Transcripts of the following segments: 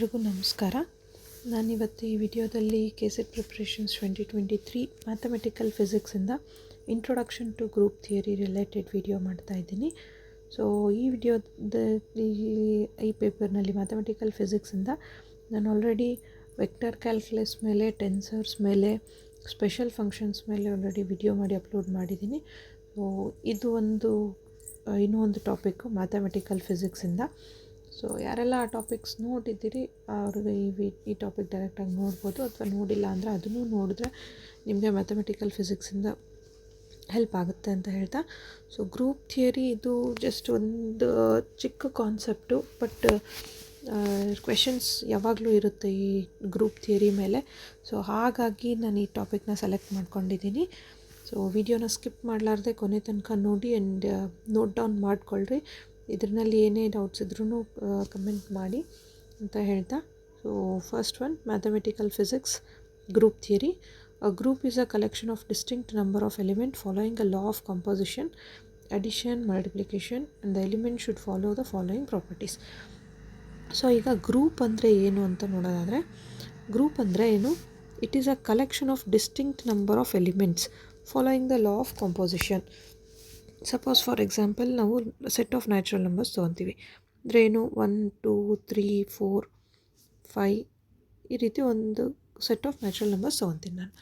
ಎಲ್ರಿಗೂ ನಮಸ್ಕಾರ. ನಾನಿವತ್ತು ಈ ವಿಡಿಯೋದಲ್ಲಿ KSET ಪ್ರಿಪ್ರೇಷನ್ಸ್ 2023 ಮ್ಯಾಥಮೆಟಿಕಲ್ ಫಿಸಿಕ್ಸಿಂದ introduction to group theory related video ಮಾಡ್ತಾ ಇದ್ದೀನಿ. ಸೊ ಈ ವಿಡಿಯೋದಲ್ಲಿ ಈ ಪೇಪರ್ನಲ್ಲಿ ಮ್ಯಾಥಮೆಟಿಕಲ್ ಫಿಸಿಕ್ಸಿಂದ ನಾನು ಆಲ್ರೆಡಿ ವೆಕ್ಟರ್ ಕ್ಯಾಲ್ಕುಲಸ್ ಮೇಲೆ, ಟೆನ್ಸರ್ಸ್ ಮೇಲೆ, ಸ್ಪೆಷಲ್ ಫಂಕ್ಷನ್ಸ್ ಮೇಲೆ ಆಲ್ರೆಡಿ ವಿಡಿಯೋ ಮಾಡಿ ಅಪ್ಲೋಡ್ ಮಾಡಿದ್ದೀನಿ. ಸೊ ಇದು ಇನ್ನೂ ಒಂದು ಟಾಪಿಕ್ಕು ಮ್ಯಾಥಮೆಟಿಕಲ್ ಫಿಸಿಕ್ಸಿಂದ. ಸೊ ಯಾರೆಲ್ಲ ಆ ಟಾಪಿಕ್ಸ್ ನೋಡಿದ್ದೀರಿ ಅವ್ರಿಗೆ ಈ ಟಾಪಿಕ್ ಡೈರೆಕ್ಟಾಗಿ ನೋಡ್ಬೋದು, ಅಥವಾ ನೋಡಿಲ್ಲ ಅಂದರೆ ಅದನ್ನು ನೋಡಿದ್ರೆ ನಿಮಗೆ ಮ್ಯಾಥಮೆಟಿಕಲ್ ಫಿಸಿಕ್ಸಿಂದ ಹೆಲ್ಪ್ ಆಗುತ್ತೆ ಅಂತ ಹೇಳ್ತಾ. ಸೊ ಗ್ರೂಪ್ ಥಿಯರಿ ಇದು ಜಸ್ಟ್ ಒಂದು ಚಿಕ್ಕ ಕಾನ್ಸೆಪ್ಟು, ಬಟ್ ಕ್ವೆಶನ್ಸ್ ಯಾವಾಗಲೂ ಇರುತ್ತೆ ಈ ಗ್ರೂಪ್ ಥಿಯರಿ ಮೇಲೆ. ಸೊ ಹಾಗಾಗಿ ನಾನು ಈ ಟಾಪಿಕ್ನ ಸೆಲೆಕ್ಟ್ ಮಾಡ್ಕೊಂಡಿದ್ದೀನಿ. ಸೊ ವಿಡಿಯೋನ ಸ್ಕಿಪ್ ಮಾಡಲಾರ್ದೆ ಕೊನೆ ತನಕ ನೋಡಿ ಆ್ಯಂಡ್ ನೋಟ್ ಡೌನ್ ಮಾಡ್ಕೊಳ್ರಿ. ಇದರಲ್ಲಿ ಏನೇ ಡೌಟ್ಸ್ ಇದ್ರೂ ಕಮೆಂಟ್ ಮಾಡಿ ಅಂತ ಹೇಳ್ತಾ. So first one, mathematical physics group theory. A group is a collection of distinct number of elements following a law of composition, addition, multiplication, and the element should follow the following properties. So ಈಗ group ಅಂದರೆ ಏನು ಅಂತ ನೋಡೋದಾದರೆ, group ಅಂದರೆ ಏನು? It is a collection of distinct number of elements following the law of composition. Suppose for example ನಾವು set of natural numbers ತೊಗೊತೀವಿ. ಅಂದರೆ ಏನು, 1 2 3 4 5 ಈ ರೀತಿ ಒಂದು ಸೆಟ್ ಆಫ್ ನ್ಯಾಚುರಲ್ ನಂಬರ್ಸ್ ತೊಗೊತೀನಿ ನಾನು.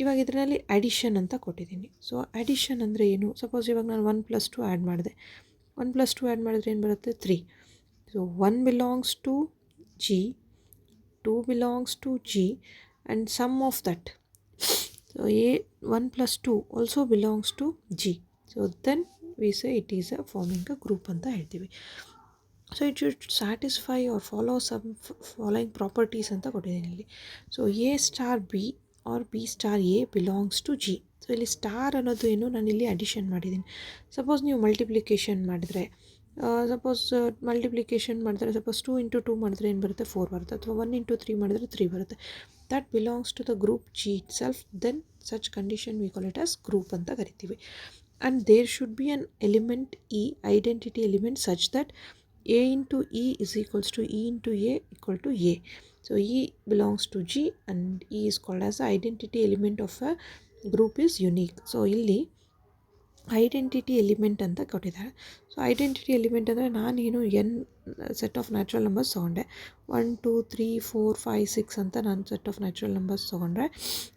ಇವಾಗ ಇದರಲ್ಲಿ ಅಡಿಷನ್ ಅಂತ ಕೊಟ್ಟಿದ್ದೀನಿ. ಸೊ ಅಡಿಷನ್ ಅಂದರೆ ಏನು? ಸಪೋಸ್ ಇವಾಗ ನಾನು 1 + 2 ಆ್ಯಡ್ ಮಾಡಿದೆ. 1 + 2 ಆ್ಯಡ್ ಮಾಡಿದ್ರೆ ಏನು ಬರುತ್ತೆ? 3. So 1 belongs to G, 2 belongs to G, and sum of that. So 1 + 2 also belongs to G. So then we say it is a forming a group ಅಂತ ಹೇಳ್ತೀವಿ. So it should satisfy or follow some following properties ಅಂತ ಕೊಟ್ಟಿದ್ದೀನಿ ಇಲ್ಲಿ. So A*B or B*A belongs to G. So ಇಲ್ಲಿ star ಅನ್ನೋದು ಏನು, ನಾನು ಇಲ್ಲಿ ಅಡಿಷನ್ ಮಾಡಿದ್ದೀನಿ. ಸಪೋಸ್ ನೀವು ಮಲ್ಟಿಪ್ಲಿಕೇಶನ್ ಮಾಡಿದ್ರೆ, ಸಪೋಸ್ 2 × 2 ಮಾಡಿದ್ರೆ ಏನು ಬರುತ್ತೆ? 4 ಬರುತ್ತೆ. ಅಥವಾ 1 × 3 ಮಾಡಿದ್ರೆ 3 ಬರುತ್ತೆ. That belongs to the group G itself. Then such condition we call it as group ಅಂತ ಕರಿತೀವಿ. And there should be an element E, identity element, such that A into E is equals to E into A equal to A. So E belongs to G and E is called as the identity element of a group is unique. So ಇಲ್ಲಿ identity element ಅಂತ ಕೊಟ್ಟಿದ್ದಾರೆ. So identity element ಅಂದರೆ ನಾನೇನು n set of natural numbers ತೊಗೊಂಡೆ. 1 2 3 4 5 6 ಅಂತ ನಾನು set of natural numbers ತೊಗೊಂಡ್ರೆ,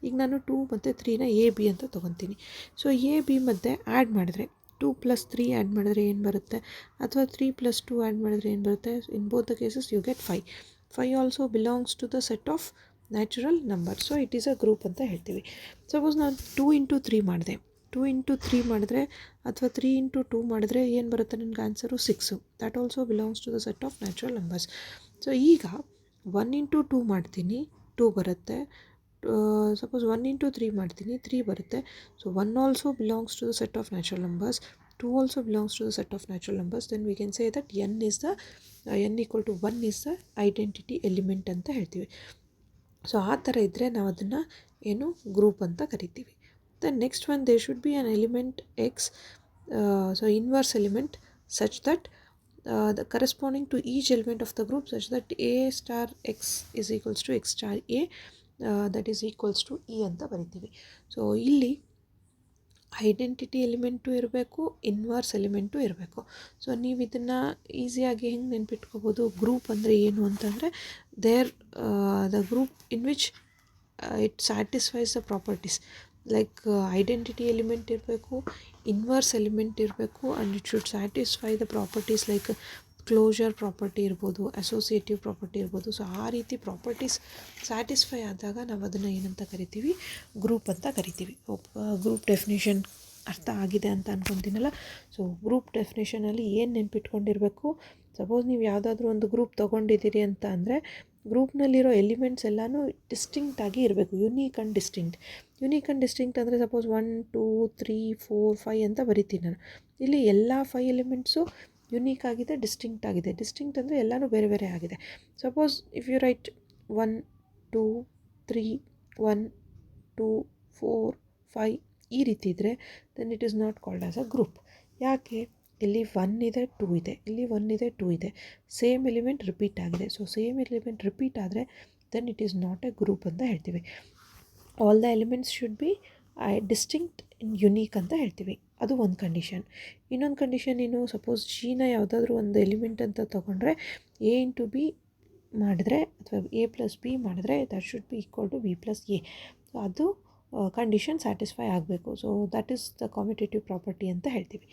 ಈಗ ನಾನು 2 ಮತ್ತು 3ನ AB ಅಂತ ತೊಗೊತೀನಿ. ಸೊ AB ಮಧ್ಯೆ ಆ್ಯಡ್ ಮಾಡಿದ್ರೆ 2 + 3 ಆ್ಯಡ್ ಮಾಡಿದ್ರೆ ಏನು ಬರುತ್ತೆ? ಅಥವಾ 3 + 2 ಆ್ಯಡ್ ಮಾಡಿದ್ರೆ ಏನು ಬರುತ್ತೆ? In both the cases you get 5. 5 also belongs to the set of natural number. So it is a group ಅಂತ ಹೇಳ್ತೀವಿ. ಸಪೋಸ್ ನಾನು 2 × 3 ಮಾಡಿದೆ. 2 × 3 ಮಾಡಿದ್ರೆ ಅಥವಾ 3 × 2 ಮಾಡಿದ್ರೆ ಏನು ಬರುತ್ತೆ? ನನಗೆ answer 6. That also belongs to the set of natural numbers. So ಈಗ 1 × 2 ಮಾಡ್ತೀನಿ, 2 ಬರುತ್ತೆ. ಸಪೋಸ್ 1 × 3 ಮಾಡ್ತೀನಿ, 3 ಬರುತ್ತೆ. So 1 also belongs to the set of natural numbers, 2 also belongs to the set of natural numbers. Then we can say that n = 1 is the identity element ಅಂತ ಹೇಳ್ತೀವಿ. So ಆ ಥರ ಇದ್ದರೆ ನಾವು ಅದನ್ನು ಏನು, ಗ್ರೂಪ್ ಅಂತ ಕರಿತೀವಿ. The next one, there should be an element X, so inverse element, such that the corresponding to each element of the group, such that A*X is equals to X*A, that is equals to E ಅಂತ ಬರಿತೀವಿ. So ಇಲ್ಲಿ identity element ಇರಬೇಕು, inverse element ಇರಬೇಕು. So ನೀವು ಇದನ್ನು ಈಸಿಯಾಗಿ ಹೆಂಗೆ ನೆನ್ಪಿಟ್ಕೋಬೋದು? Group ಅಂದರೆ ಏನು ಅಂತಂದರೆ, the group in which it satisfies the properties. Like identity element ಇರಬೇಕು, ಇನ್ವರ್ಸ್ ಎಲಿಮೆಂಟ್ ಇರಬೇಕು, and it should satisfy the properties like closure property ಇರ್ಬೋದು, ಅಸೋಸಿಯೇಟಿವ್ ಪ್ರಾಪರ್ಟಿ ಇರ್ಬೋದು. ಸೊ ಆ ರೀತಿ ಪ್ರಾಪರ್ಟೀಸ್ ಸ್ಯಾಟಿಸ್ಫೈ ಆದಾಗ ನಾವು ಅದನ್ನು ಏನಂತ ಕರಿತೀವಿ? ಗ್ರೂಪ್ ಅಂತ ಕರಿತೀವಿ. ಗ್ರೂಪ್ ಡೆಫಿನೇಷನ್ ಅರ್ಥ ಆಗಿದೆ ಅಂತ ಅಂದ್ಕೊತೀನಲ್ಲ. ಸೊ ಗ್ರೂಪ್ ಡೆಫಿನೇಷನಲ್ಲಿ ಏನು ನೆನ್ಪಿಟ್ಕೊಂಡಿರಬೇಕು? ಸಪೋಸ್ ನೀವು ಯಾವುದಾದ್ರೂ ಒಂದು ಗ್ರೂಪ್ ತೊಗೊಂಡಿದ್ದೀರಿ ಅಂತ ಅಂದರೆ, ಗ್ರೂಪ್ನಲ್ಲಿರೋ ಎಲಿಮೆಂಟ್ಸ್ ಎಲ್ಲನೂ ಡಿಸ್ಟಿಂಕ್ಟಾಗಿ ಇರಬೇಕು, unique and distinct. Unique and distinct ಅಂದರೆ ಸಪೋಸ್ 1 2 3 4 5 ಅಂತ ಬರಿತೀನಿ ನಾನು. ಇಲ್ಲಿ ಎಲ್ಲ 5 ಎಲಿಮೆಂಟ್ಸು ಯುನೀಕ್ ಆಗಿದೆ, ಡಿಸ್ಟಿಂಕ್ಟ್ ಆಗಿದೆ. ಡಿಸ್ಟಿಂಕ್ಟ್ ಅಂದರೆ ಎಲ್ಲನೂ ಬೇರೆ ಬೇರೆ ಆಗಿದೆ. ಸಪೋಸ್ ಇಫ್ ಯು ರೈಟ್ 1 2 3 1 2 4 5 ಈ ರೀತಿ ಇದ್ದರೆ then it is not called as a group. ಯಾಕೆ? ಇಲ್ಲಿ 1 ಇದೆ, 2 ಇದೆ, ಇಲ್ಲಿ 1 ಇದೆ, 2 ಇದೆ, ಸೇಮ್ ಎಲಿಮೆಂಟ್ ರಿಪೀಟ್ ಆಗಿದೆ. ಸೊ ಸೇಮ್ ಎಲಿಮೆಂಟ್ ರಿಪೀಟ್ ಆದರೆ then it is not a group ಅಂತ ಹೇಳ್ತೀವಿ. All the elements should be distinct unique ಅಂತ ಹೇಳ್ತೀವಿ. ಅದು ಒಂದು ಕಂಡೀಷನ್. ಇನ್ನೊಂದು ಕಂಡೀಷನ್ ಏನು, ಸಪೋಸ್ ಜಿನ ಯಾವುದಾದ್ರೂ ಒಂದು ಎಲಿಮೆಂಟ್ ಅಂತ ತೊಗೊಂಡ್ರೆ ಎ ಇಂಟು ಬಿ ಮಾಡಿದ್ರೆ ಅಥವಾ ಎ ಪ್ಲಸ್ ಬಿ ಮಾಡಿದ್ರೆ that should be equal to B plus A. So ಅದು ಕಂಡೀಷನ್ ಸ್ಯಾಟಿಸ್ಫೈ ಆಗಬೇಕು. So that is the commutative property ಅಂತ ಹೇಳ್ತೀವಿ.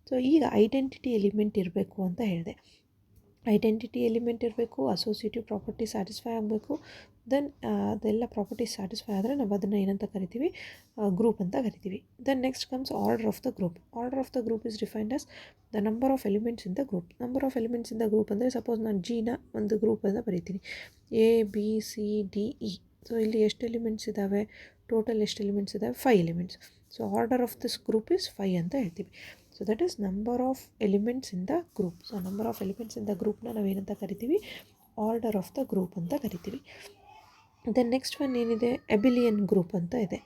ಸೊ ಈಗ ಐಡೆಂಟಿಟಿ ಎಲಿಮೆಂಟ್ ಇರಬೇಕು ಅಂತ ಹೇಳಿದೆ. ಐಡೆಂಟಿಟಿ ಎಲಿಮೆಂಟ್ ಇರಬೇಕು, ಅಸೋಸಿಯೇಟಿವ್ ಪ್ರಾಪರ್ಟಿ ಸ್ಯಾಟಿಸ್ಫೈ ಆಗಬೇಕು. ದೆನ್ ಅದೆಲ್ಲ ಪ್ರಾಪರ್ಟಿ ಸ್ಯಾಟಿಸ್ಫೈ ಆದರೆ ನಾವು ಅದನ್ನು ಏನಂತ ಕರಿತೀವಿ, ಗ್ರೂಪ್ ಅಂತ ಕರಿತೀವಿ. Then next comes order of the group. Order of the group is defined as the number of elements in the group. Number of elements in the group ಅಂದರೆ suppose ನಾನು ಜಿನ ಒಂದು ಗ್ರೂಪ್ ಅಂತ ಬರೀತೀನಿ, A B C D E. So ಇಲ್ಲಿ ಎಷ್ಟು elements ಇದ್ದಾವೆ, total ಎಷ್ಟು ಎಲಿಮೆಂಟ್ಸ್ ಇದ್ದಾವೆ, 5 elements. So order of this group is 5 ಅಂತ ಹೇಳ್ತೀವಿ. So that is number of elements in the group. So number of elements in the ಗ್ರೂಪ್ನ ನಾವೇನಂತ ಕರಿತೀವಿ, ಆರ್ಡರ್ ಆಫ್ ದ ಗ್ರೂಪ್ ಅಂತ ಕರಿತೀವಿ. ದೆನ್ ನೆಕ್ಸ್ಟ್ ಒನ್ ಏನಿದೆ, ಎಬಿಲಿಯನ್ ಗ್ರೂಪ್ ಅಂತ ಇದೆ.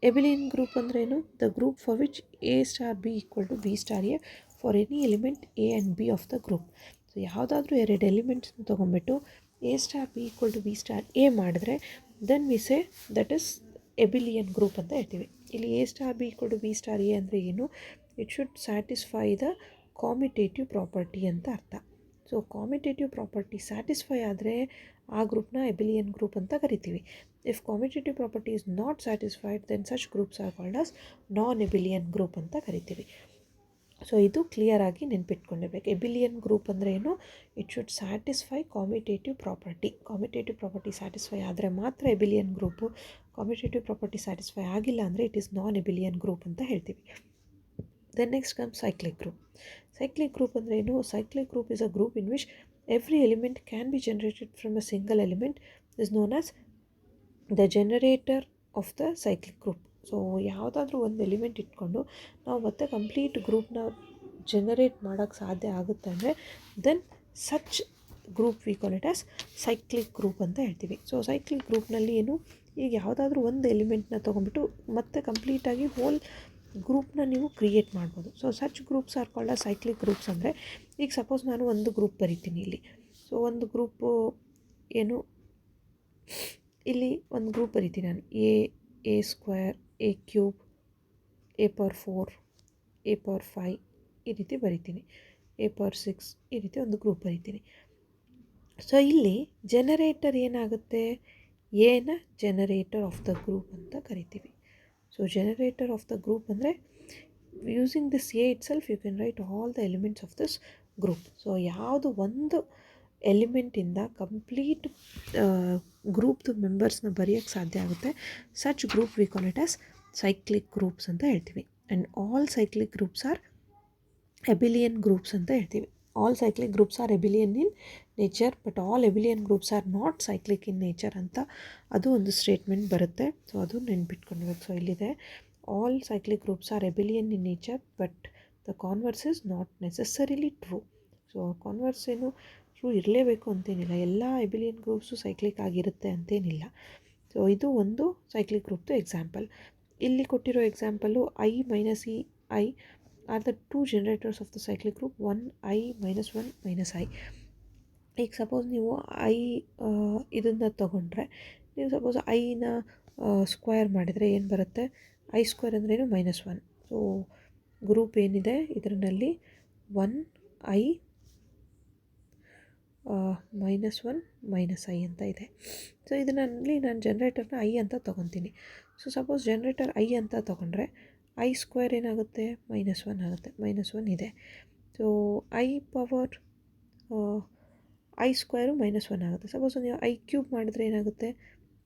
ಎಬಿಲಿಯನ್ ಗ್ರೂಪ್ ಅಂದರೆ ಏನು, the group for which a star b equal to b star a for any element a and b of the group. So ಯಾವುದಾದ್ರೂ 2 ಎಲಿಮೆಂಟ್ಸ್ನ ತೊಗೊಂಡ್ಬಿಟ್ಟು a star b equal to b star a ಮಾಡಿದ್ರೆ then we say that is abelian group ಅಂತ ಹೇಳ್ತೀವಿ. ಇಲ್ಲಿ a star b equal to b star a ಅಂದರೆ ಏನು, it should satisfy the commutative property ಅಂತ ಅರ್ಥ. ಸೊ ಕಾಮಿಟೇಟಿವ್ ಪ್ರಾಪರ್ಟಿ ಸ್ಯಾಟಿಸ್ಫೈ ಆದರೆ ಆ ಗ್ರೂಪ್ನ ಎಬಿಲಿಯನ್ ಗ್ರೂಪ್ ಅಂತ ಕರಿತೀವಿ. If commutative property is not satisfied then such groups are called as non abelian group ಅಂತ ಕರಿತೀವಿ. ಸೊ ಇದು ಕ್ಲಿಯರಾಗಿ ನೆನ್ಪಿಟ್ಕೊಂಡಿರ್ಬೇಕು. ಎಬಿಲಿಯನ್ ಗ್ರೂಪ್ ಅಂದರೆ ಏನು, it should satisfy commutative property. Commutative property satisfy ಆದರೆ ಮಾತ್ರ abelian group. Commutative property satisfy ಆಗಿಲ್ಲ ಅಂದರೆ it is non abelian group ಅಂತ ಹೇಳ್ತೀವಿ. Then next come cyclic group. Cyclic group ಅಂದರೆ ಏನು, cyclic group is a group in which every element can be generated from a single element is known as the generator of the cyclic group. So ಯಾವುದಾದ್ರೂ ಒಂದು element ಇಟ್ಕೊಂಡು ನಾವು ಮತ್ತೆ complete ಗ್ರೂಪ್ನ generate ಮಾಡೋಕ್ಕೆ ಸಾಧ್ಯ ಆಗುತ್ತೆ ಅಂದರೆ then such group we call it as cyclic group ಅಂತ ಹೇಳ್ತೀವಿ. ಸೊ ಸೈಕ್ಲಿಕ್ ಗ್ರೂಪ್ನಲ್ಲಿ ಏನು, ಈಗ ಯಾವುದಾದ್ರೂ ಒಂದು ಎಲಿಮೆಂಟ್ನ ತೊಗೊಂಡ್ಬಿಟ್ಟು ಮತ್ತೆ ಕಂಪ್ಲೀಟಾಗಿ ಹೋಲ್ ಗ್ರೂಪ್ನ ನೀವು ಕ್ರಿಯೇಟ್ ಮಾಡ್ಬೋದು. So such groups are called as cyclic groups. ಅಂದರೆ ಈಗ ಸಪೋಸ್ ನಾನು ಒಂದು ಗ್ರೂಪ್ ಬರಿತೀನಿ ಇಲ್ಲಿ. ಸೊ ಒಂದು ಗ್ರೂಪು ಏನು, ಇಲ್ಲಿ ಒಂದು ಗ್ರೂಪ್ ಬರಿತೀನಿ ನಾನು, A square, A cube, A power 4, A power 5 ಈ ರೀತಿ ಬರಿತೀನಿ, ಎ ಪವರ್ 6 ಈ ರೀತಿ ಒಂದು ಗ್ರೂಪ್ ಬರಿತೀನಿ. ಸೊ ಇಲ್ಲಿ ಜನರೇಟರ್ ಏನಾಗುತ್ತೆ, ಎನ ಜನರೇಟರ್ ಆಫ್ ದ ಗ್ರೂಪ್ ಅಂತ ಕರಿತೀವಿ. So generator of the group ಅಂದರೆ using this a itself you can write all the elements of this group. So ಯಾವುದು ಒಂದು ಎಲಿಮೆಂಟಿಂದ ಕಂಪ್ಲೀಟ್ ಗ್ರೂಪ್ದು ಮೆಂಬರ್ಸ್ನ ಬರೆಯೋಕ್ಕೆ ಸಾಧ್ಯ ಆಗುತ್ತೆ, such group we call it as cyclic groups ಅಂತ ಹೇಳ್ತೀವಿ. And all cyclic groups are abelian groups ಅಂತ ಹೇಳ್ತೀವಿ. All cyclic groups are abelian in nature but all abelian groups are not cyclic in nature ಅಂತ ಅದು ಒಂದು statement ಬರುತ್ತೆ. So ಅದು ನೆನ್ಪಿಟ್ಕೊಂಡಿರ್ಬೇಕು. ಸೊ ಇಲ್ಲಿದೆ, all cyclic groups are abelian in nature but the converse is not necessarily true. So converse ಏನು true ಇರಲೇಬೇಕು ಅಂತೇನಿಲ್ಲ, ಎಲ್ಲ ಎಬಿಲಿಯನ್ ಗ್ರೂಪ್ಸು ಸೈಕ್ಲಿಕ್ ಆಗಿರುತ್ತೆ ಅಂತೇನಿಲ್ಲ. ಸೊ ಇದು ಒಂದು ಸೈಕ್ಲಿಕ್ ಗ್ರೂಪ್ದು ಎಕ್ಸಾಂಪಲ್. ಇಲ್ಲಿ ಕೊಟ್ಟಿರೋ example I minus E I are the 2 generators of the cyclic group 1 i -1 -i. ಈಗ ಸಪೋಸ್ ನೀವು ಐ ಇದನ್ನು ತೊಗೊಂಡ್ರೆ, ನೀವು ಸಪೋಸ್ ಐನ ಸ್ಕ್ವೇರ್ ಮಾಡಿದರೆ ಏನು ಬರುತ್ತೆ, ಐ ಸ್ಕ್ವೇರ್ ಅಂದ್ರೇನು -1. ಸೊ ಗ್ರೂಪ್ ಏನಿದೆ ಇದರಲ್ಲಿ 1i -1 -i ಅಂತ ಇದೆ. ಸೊ ಇದರಲ್ಲಿ ನಾನು ಜನರೇಟರ್ನ ಐ ಅಂತ ತೊಗೊತೀನಿ. ಸೊ ಸಪೋಸ್ ಜನರೇಟರ್ ಐ ಅಂತ ತೊಗೊಂಡ್ರೆ ಐ ಸ್ಕ್ವೇರ್ ಏನಾಗುತ್ತೆ, -1 ಆಗುತ್ತೆ, -1 ಇದೆ. So I power I square -1 ಆಗುತ್ತೆ. ಸಪೋಸ್ ನೀವು ಐ ಕ್ಯೂಬ್ ಮಾಡಿದ್ರೆ ಏನಾಗುತ್ತೆ,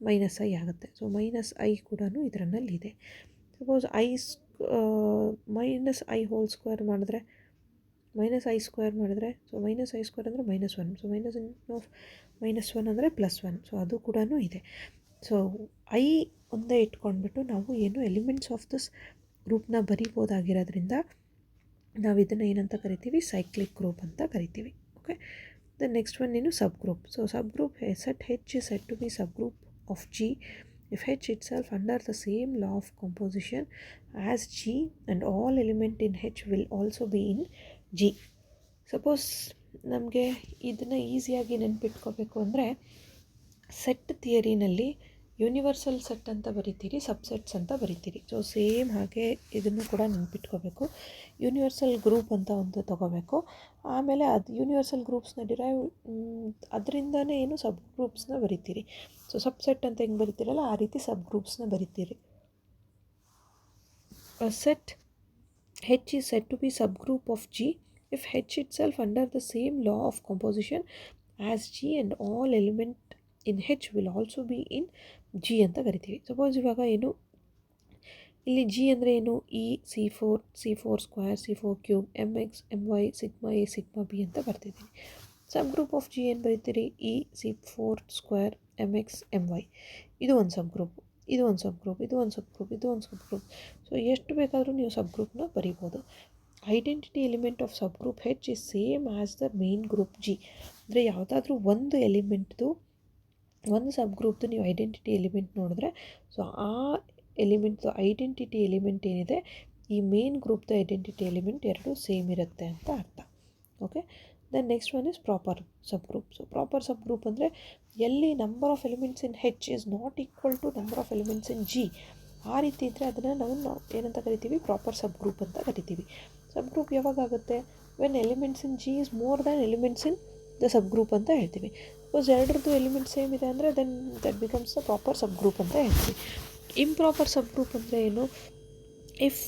-i ಆಗುತ್ತೆ. ಸೊ -i ಕೂಡ ಇದರಲ್ಲಿದೆ. ಸಪೋಸ್ -i ಹೋಲ್ ಸ್ಕ್ವೇರ್ ಮಾಡಿದ್ರೆ -i ಸ್ಕ್ವೇರ್ ಮಾಡಿದ್ರೆ, ಸೊ -i ಸ್ಕ್ವೇರ್ ಅಂದರೆ -1. ಸೊ -1 ಅಂದರೆ +1. ಸೊ ಅದು ಕೂಡ ಇದೆ. ಸೊ ಐ ಒಂದೇ ಇಟ್ಕೊಂಡ್ಬಿಟ್ಟು ನಾವು ಏನು ಎಲಿಮೆಂಟ್ಸ್ ಆಫ್ ದಿಸ್ ಗ್ರೂಪ್ನ ಬರಿಬೋದಾಗಿರೋದ್ರಿಂದ ನಾವು ಇದನ್ನು ಏನಂತ ಕರಿತೀವಿ, ಸೈಕ್ಲಿಕ್ ಗ್ರೂಪ್ ಅಂತ ಕರಿತೀವಿ. ಓಕೆ, ದ ನೆಕ್ಸ್ಟ್ ಒನ್ ಏನು, subgroup. So subgroup set H is set to be subgroup of G if H itself under the same law of composition as G and all element in H will also be in G. Suppose ನಮಗೆ ಇದನ್ನು ಈಸಿಯಾಗಿ ನೆನ್ಪಿಟ್ಕೋಬೇಕು ಅಂದರೆ set ಥಿಯರಿನಲ್ಲಿ universal set ಅಂತ ಬರಿತೀರಿ, subsets ಅಂತ ಬರಿತೀರಿ. So same ಹಾಗೆ ಇದನ್ನು ಕೂಡ ನೆನ್ಪಿಟ್ಕೋಬೇಕು. Universal group ಅಂತ ಒಂದು ತೊಗೋಬೇಕು. ಆಮೇಲೆ ಅದು ಯೂನಿವರ್ಸಲ್ ಗ್ರೂಪ್ಸ್ನ ಡಿರೈವ್ ಅದರಿಂದನೇ ಏನು ಸಬ್ ಗ್ರೂಪ್ಸ್ನ ಬರಿತೀರಿ. ಸೊ ಸಬ್ಸೆಟ್ ಅಂತ ಹೆಂಗೆ ಬರಿತೀರಲ್ಲ ಆ ರೀತಿ ಸಬ್ ಗ್ರೂಪ್ಸ್ನ ಬರಿತೀರಿ. Set H is said to be subgroup of G if H itself under the same law of composition as G and all element in H will also be in G ಅಂತ ಕರಿತೀವಿ. ಸಪೋಸ್ ಇವಾಗ ಏನು ಇಲ್ಲಿ G ಅಂದರೆ ಏನು, C4 square, C4 cube, MX, MY, sigma A, sigma B ಅಂತ ಬರ್ತಿದ್ದೀನಿ. ಸಬ್ group of G ಏನು ಬರೀತೀರಿ, C4 square, MX, MY. ಇದು ಒಂದು ಸಬ್ ಗ್ರೂಪ್, ಇದು ಒಂದು ಸಬ್ ಗ್ರೂಪ್, ಇದು ಒಂದು ಸಬ್ ಗ್ರೂಪ್, ಇದು ಒಂದು ಸಬ್ ಗ್ರೂಪ್. ಸೊ ಎಷ್ಟು ಬೇಕಾದರೂ ನೀವು ಸಬ್ ಗ್ರೂಪ್ನ ಬರಿಬೋದು. Identity element of sub group H is same as the main group G. ಅಂದರೆ ಯಾವುದಾದ್ರೂ ಒಂದು ಎಲಿಮೆಂಟ್ದು, ಒಂದು ಸಬ್ ಗ್ರೂಪ್ದು ನೀವು ಐಡೆಂಟಿಟಿ ಎಲಿಮೆಂಟ್ ನೋಡಿದ್ರೆ, ಸೊ ಆ ಎಲಿಮೆಂಟ್ದು ಐಡೆಂಟಿಟಿ ಎಲಿಮೆಂಟ್ ಏನಿದೆ ಈ ಮೇನ್ ಗ್ರೂಪ್ದು ಐಡೆಂಟಿಟಿ ಎಲಿಮೆಂಟ್ ಎರಡೂ ಸೇಮ್ ಇರುತ್ತೆ ಅಂತ ಅರ್ಥ. Okay, then next one is proper subgroup. So proper subgroup ಅಂದರೆ ಎಲ್ಲಿ number of elements in H is not equal to number of elements in G, ಆ ರೀತಿ ಇದ್ದರೆ ಅದನ್ನು ನಾವು ಏನಂತ ಕರಿತೀವಿ, ಪ್ರಾಪರ್ ಸಬ್ ಗ್ರೂಪ್ ಅಂತ ಕರಿತೀವಿ. ಸಬ್ ಗ್ರೂಪ್ ಯಾವಾಗ ಆಗುತ್ತೆ, when elements in G is more than elements in the subgroup ಅಂತ ಹೇಳ್ತೀವಿ. ಬಿಕಾಸ್ ಎರಡರದ್ದು ಎಲಿಮೆಂಟ್ ಸೇಮ್ ಇದೆ ಅಂದರೆ then that becomes the proper subgroup ಅಂತ ಹೇಳ್ತೀವಿ. ಇಂಪ್ರಾಪರ್ ಸಬ್ ಗ್ರೂಪ್ ಅಂದರೆ ಏನು, if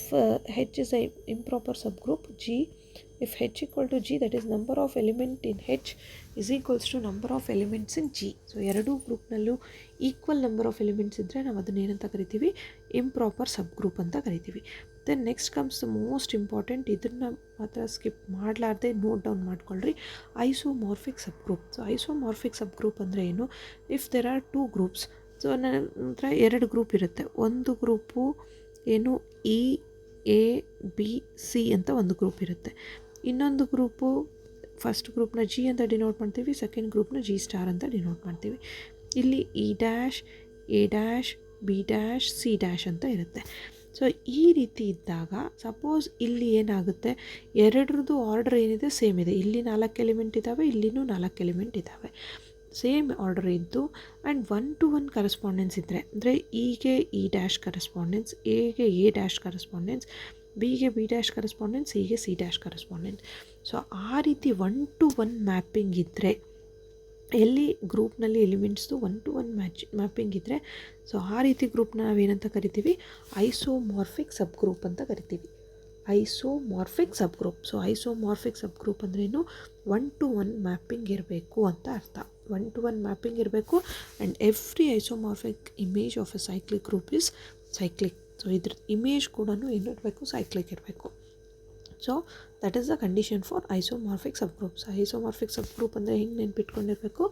H is a improper subgroup G, if H equal to G, that is number of element in H is equals to number of elements in G. So ಎರಡೂ ಗ್ರೂಪ್ನಲ್ಲೂ equal number of elements ಇದ್ದರೆ ನಾವು ಅದನ್ನ ಏನಂತ ಕರಿತೀವಿ, improper subgroup ಅಂತ ಕರಿತೀವಿ. Then next comes the most important, ಇದನ್ನು ಮಾತ್ರ ಸ್ಕಿಪ್ ಮಾಡಲಾರ್ದೆ ನೋಟ್ ಡೌನ್ ಮಾಡ್ಕೊಳ್ರಿ, isomorphic subgroup. So isomorphic subgroup ಅಂದರೆ ಏನು, if there are two groups, so ನನ್ನ ಹತ್ರ ಎರಡು ಗ್ರೂಪ್ ಇರುತ್ತೆ. ಒಂದು ಗ್ರೂಪು ಏನು A, B, C ಅಂತ ಒಂದು ಗ್ರೂಪ್ ಇರುತ್ತೆ. ಇನ್ನೊಂದು ಗ್ರೂಪು, ಫಸ್ಟ್ ಗ್ರೂಪ್ನ G ಅಂತ ಡಿನೋಟ್ ಮಾಡ್ತೀವಿ, ಸೆಕೆಂಡ್ ಗ್ರೂಪ್ನ G ಸ್ಟಾರ್ ಅಂತ ಡಿನೋಟ್ ಮಾಡ್ತೀವಿ. ಇಲ್ಲಿ E dash, A dash, B dash, C dash ಅಂತ ಇರುತ್ತೆ. ಸೊ ಈ ರೀತಿ ಇದ್ದಾಗ ಸಪೋಸ್ ಇಲ್ಲಿ ಏನಾಗುತ್ತೆ, ಎರಡರದ್ದು ಆರ್ಡರ್ ಏನಿದೆ ಸೇಮ್ ಇದೆ. ಇಲ್ಲಿ 4 ಎಲಿಮೆಂಟ್ ಇದ್ದಾವೆ, ಇಲ್ಲಿನೂ 4 ಎಲಿಮೆಂಟ್ ಇದ್ದಾವೆ, ಸೇಮ್ ಆರ್ಡರ್ ಇದ್ದು ಆ್ಯಂಡ್ 1-to-1 ಕರೆಸ್ಪಾಂಡೆನ್ಸ್ ಇದ್ದರೆ, ಅಂದರೆ ಇಗೆ E ಡ್ಯಾಶ್ ಕರೆಸ್ಪಾಂಡೆನ್ಸ್, ಎಗೆ A ಡ್ಯಾಶ್ ಕರೆಸ್ಪಾಂಡೆನ್ಸ್, ಬಿಗೆ B ಡ್ಯಾಶ್ ಕರೆಸ್ಪಾಂಡೆನ್ಸ್, ಸಿಗೆ C ಡ್ಯಾಶ್ ಕರೆಸ್ಪಾಂಡೆನ್ಸ್. ಸೊ ಆ ರೀತಿ 1-to-1 ಮ್ಯಾಪಿಂಗ್ ಇದ್ದರೆ, ಎಲ್ಲಿ ಗ್ರೂಪ್ನಲ್ಲಿ ಎಲಿಮೆಂಟ್ಸ್ದು 1-to-1 ಮ್ಯಾಪಿಂಗ್ ಇದ್ದರೆ, ಸೊ ಆ ರೀತಿ ಗ್ರೂಪ್ನ ನಾವೇನಂತ ಕರಿತೀವಿ, ಐಸೋಮಾರ್ಫಿಕ್ ಸಬ್ ಗ್ರೂಪ್ ಅಂತ ಕರಿತೀವಿ. Isomorphic subgroup. So isomorphic subgroup ಅಂದ್ರೇನು, 1-to-1 ಮ್ಯಾಪಿಂಗ್ ಇರಬೇಕು ಅಂತ ಅರ್ಥ. 1-to-1 ಮ್ಯಾಪಿಂಗ್ ಇರಬೇಕು and every isomorphic image of a cyclic group is cyclic. So ಇದ್ರ ಇಮೇಜ್ ಕೂಡ ಏನಿರಬೇಕು, ಸೈಕ್ಲಿಕ್ ಇರಬೇಕು. So that is the condition for isomorphic subgroups. Isomorphic subgroup ಅಂದರೆ ಹೆಂಗೆ ನೆನ್ಪಿಟ್ಕೊಂಡಿರಬೇಕು,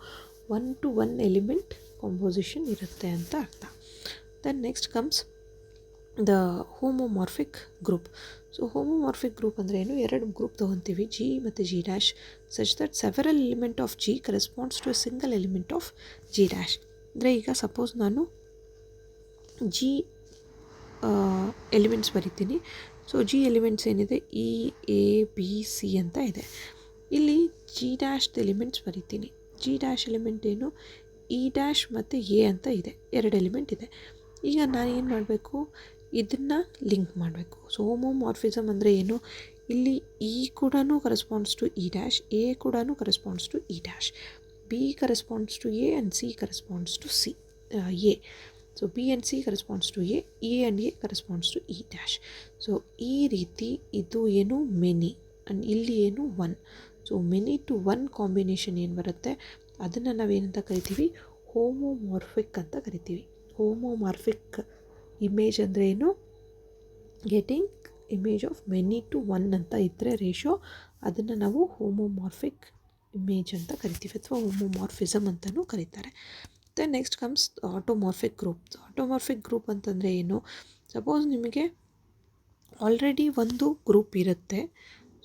1-to-1 ಎಲಿಮೆಂಟ್ ಕಾಂಪೋಸಿಷನ್ ಇರುತ್ತೆ ಅಂತ ಅರ್ಥ. Then next comes the homomorphic group. So homomorphic group ಅಂದರೆ ಏನು, ಎರಡು ಗ್ರೂಪ್ ತೊಗೊತೀವಿ, G ಮತ್ತು G dash, such that several element of G corresponds to a single element of G dash. ಅಂದರೆ ಈಗ ಸಪೋಸ್ ನಾನು G ಎಲಿಮೆಂಟ್ಸ್ ಬರಿತೀನಿ. ಸೊ G ಎಲಿಮೆಂಟ್ಸ್ ಏನಿದೆ, E, A, B, C ಅಂತ ಇದೆ. ಇಲ್ಲಿ G ಡ್ಯಾಶ್ದ ಎಲಿಮೆಂಟ್ಸ್ ಬರಿತೀನಿ. G ಡ್ಯಾಶ್ ಎಲಿಮೆಂಟ್ ಏನು, E ಡ್ಯಾಶ್ ಮತ್ತು A ಅಂತ ಇದೆ, ಎರಡು ಎಲಿಮೆಂಟ್ ಇದೆ. ಈಗ ನಾನು ಏನು ಮಾಡಬೇಕು, ಇದನ್ನು ಲಿಂಕ್ ಮಾಡಬೇಕು. ಸೊ ಹೋಮೋಮಾರ್ಫಿಸಮ್ ಅಂದರೆ ಏನು, ಇಲ್ಲಿ E ಕೂಡ corresponds to E dash, A ಕೂಡ corresponds to E dash, B corresponds to A and C corresponds to A. So B and C corresponds to A and A corresponds to E dash. So ಈ ರೀತಿ ಇದು ಏನು, many and ಇಲ್ಲಿ ಏನು, 1. So ಮೆನಿ-to-1 combination ಏನು ಬರುತ್ತೆ ಅದನ್ನು ನಾವೇನಂತ ಕರಿತೀವಿ, ಹೋಮೋಮಾರ್ಫಿಕ್ ಅಂತ ಕರಿತೀವಿ. ಹೋಮೋಮಾರ್ಫಿಕ್ ಇಮೇಜ್ ಅಂದರೆ ಏನು, ಗೆಟಿಂಗ್ ಇಮೇಜ್ ಆಫ್ ಮೆನಿ-to-1 ಅಂತ ಇದ್ದರೆ ರೇಷೋ, ಅದನ್ನು ನಾವು ಹೋಮೋಮಾರ್ಫಿಕ್ ಇಮೇಜ್ ಅಂತ ಕರಿತೀವಿ ಅಥವಾ ಹೋಮೋಮಾರ್ಫಿಸಮ್ ಅಂತಲೂ ಕರೀತಾರೆ. Then next comes automorphic group. Automorphic group ಅಂತಂದರೆ ಏನು, ಸಪೋಸ್ ನಿಮಗೆ ಆಲ್ರೆಡಿ ಒಂದು ಗ್ರೂಪ್ ಇರುತ್ತೆ.